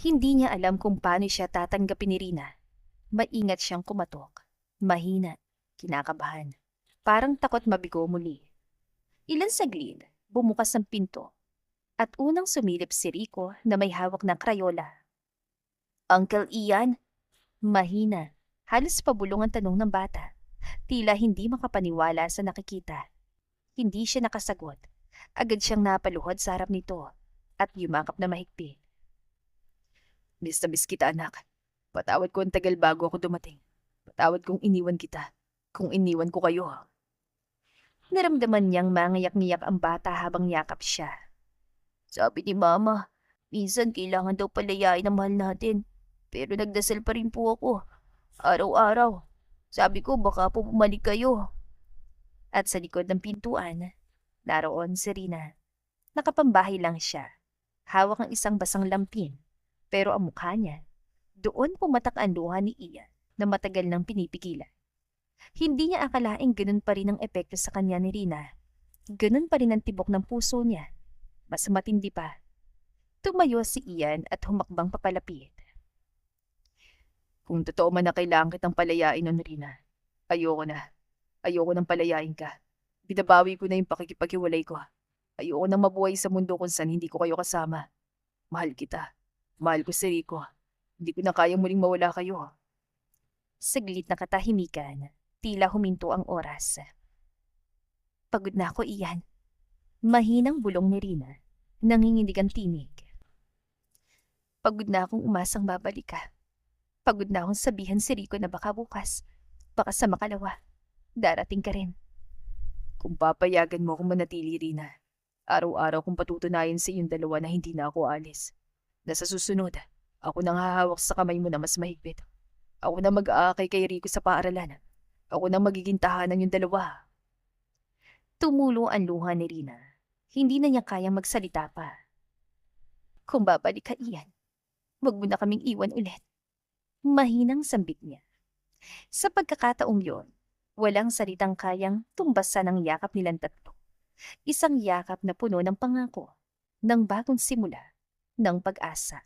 Speaker 1: Hindi niya alam kung paano siya tatanggapin ni Rina. Maingat siyang kumatok. Mahina, kinakabahan. Parang takot mabigo muli. Ilan saglit, bumukas ang pinto. At unang sumilip si Rico na may hawak na krayola. Uncle Ian? Mahina, halos pabulong ang tanong ng bata. Tila hindi makapaniwala sa nakikita. Hindi siya nakasagot. Agad siyang napaluhod sa harap nito at yumakap na mahigpit.
Speaker 2: Miss na miss kita, anak. Patawad ko ang tagal bago ako dumating. Patawad kung iniwan kita. Kung iniwan ko kayo.
Speaker 1: Naramdaman niyang mangayak-ngiyak ang bata habang yakap siya. Sabi ni Mama, minsan kailangan daw palayain ang mahal natin. Pero nagdasal pa rin po ako. Araw-araw. Sabi ko baka po bumalik kayo. At sa likod ng pintuan, naroon si Rina. Nakapambahay lang siya. Hawak ang isang basang lampin. Pero ang mukha niya, doon pumatak ang luha ni Ian na matagal nang pinipigilan. Hindi niya akalaing ganun pa rin ang epekto sa kanya ni Rina. Ganun pa rin ang tibok ng puso niya. Mas matindi pa. Tumayo si Ian at humakbang papalapit.
Speaker 2: Kung totoo man na kailangan kitang palayain nun, Rina, ayoko na. Ayoko nang palayain ka. Binabawi ko na yung pakikipaghiwalay ko. Ayoko nang mabuhay sa mundo kung saan hindi ko kayo kasama. Mahal kita. Mahal ko si Rico. Hindi ko na kayang muling mawala kayo.
Speaker 1: Saglit na katahimikan, tila huminto ang oras. Pagod na ako, Ian. Mahinang bulong ni Rina, nanginginig ang tinig. Pagod na akong umasang babalik ka. Pagod na akong sabihan si Rico na baka bukas, baka sa makalawa, darating ka rin.
Speaker 2: Kung papayagan mo akong manatili, Rina, araw-araw kong patutunayan sa inyong dalawa na hindi na ako alis. Na sa susunod, ako nang hahawak sa kamay mo na mas mahigpit. Ako na mag-aakay kay Rico sa paaralan. Ako na magiging tahanan yung dalawa.
Speaker 1: Tumulo ang luha ni Rina. Hindi na niya kayang magsalita pa. Kung babalik ka, Ian, wag mo na kaming iwan ulit. Mahinang sambit niya. Sa pagkakataong yon, walang salitang kayang tumbasan ang yakap nilang tatlo. Isang yakap na puno ng pangako, ng bagong simula, ng pag-asa.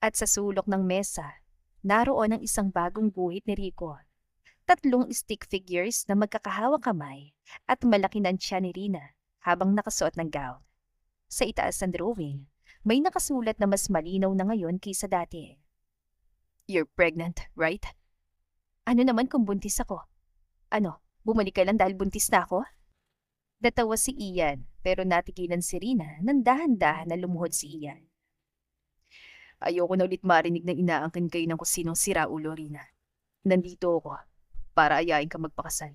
Speaker 1: At sa sulok ng mesa, naroon ang isang bagong guhit ni Rico. 3 stick figures na magkakahawak kamay at malaki ng tiyan ni Rina habang nakasuot ng gown. Sa itaas ng drawing, may nakasulat na mas malinaw na ngayon kaysa dati.
Speaker 2: You're pregnant, right?
Speaker 1: Ano naman kung buntis ako? Ano, bumalik ka lang dahil buntis na ako? Natawa si Ian, pero natigilan si Rina nang dahan-dahan na lumuhod si Ian.
Speaker 2: Ayoko na ulit marinig na inaangkin kayo ng kung sinong siraulo, Rina. Nandito ako para ayain ka magpakasal.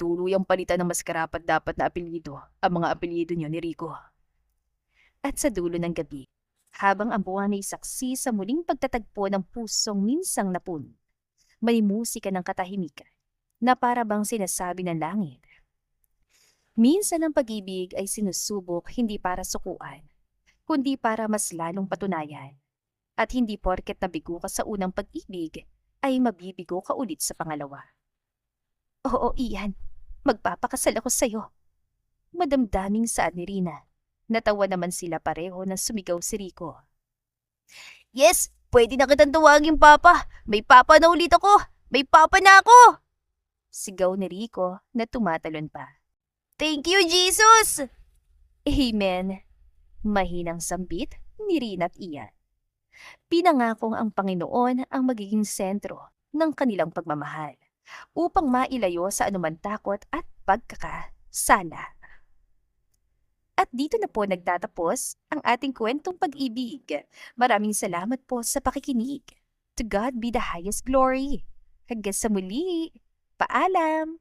Speaker 2: Tuluyang palitan ng mas karapat-dapat na apelyido ang mga apelyido niyo ni Rico.
Speaker 1: At sa dulo ng gabi, habang ang buwan ay saksi sa muling pagtatagpo ng pusong minsang napun, may musika ng katahimikan na para bang sinasabi ng langit. Minsan ang pag-ibig ay sinusubok hindi para sukuan, kundi para mas lalong patunayan. At hindi porket nabigo ka sa unang pag-ibig, ay mabibigo ka ulit sa pangalawa. Oo, Ian. Magpapakasal ako sa'yo. Madamdaming saad ni Rina. Natawa naman sila pareho na sumigaw si Rico.
Speaker 2: Yes! Pwede na kitang tawagin Papa! May Papa na ulit ako! May Papa na ako!
Speaker 1: Sigaw ni Rico na tumatalon pa.
Speaker 2: Thank you, Jesus!
Speaker 1: Amen! Mahinang sambit ni Rina at Ian. Pinangakong ang Panginoon ang magiging sentro ng kanilang pagmamahal upang mailayo sa anuman takot at pagkakasala. At dito na po nagtatapos ang ating kwentong pag-ibig. Maraming salamat po sa pakikinig. To God be the highest glory. Hanggang sa muli. Paalam!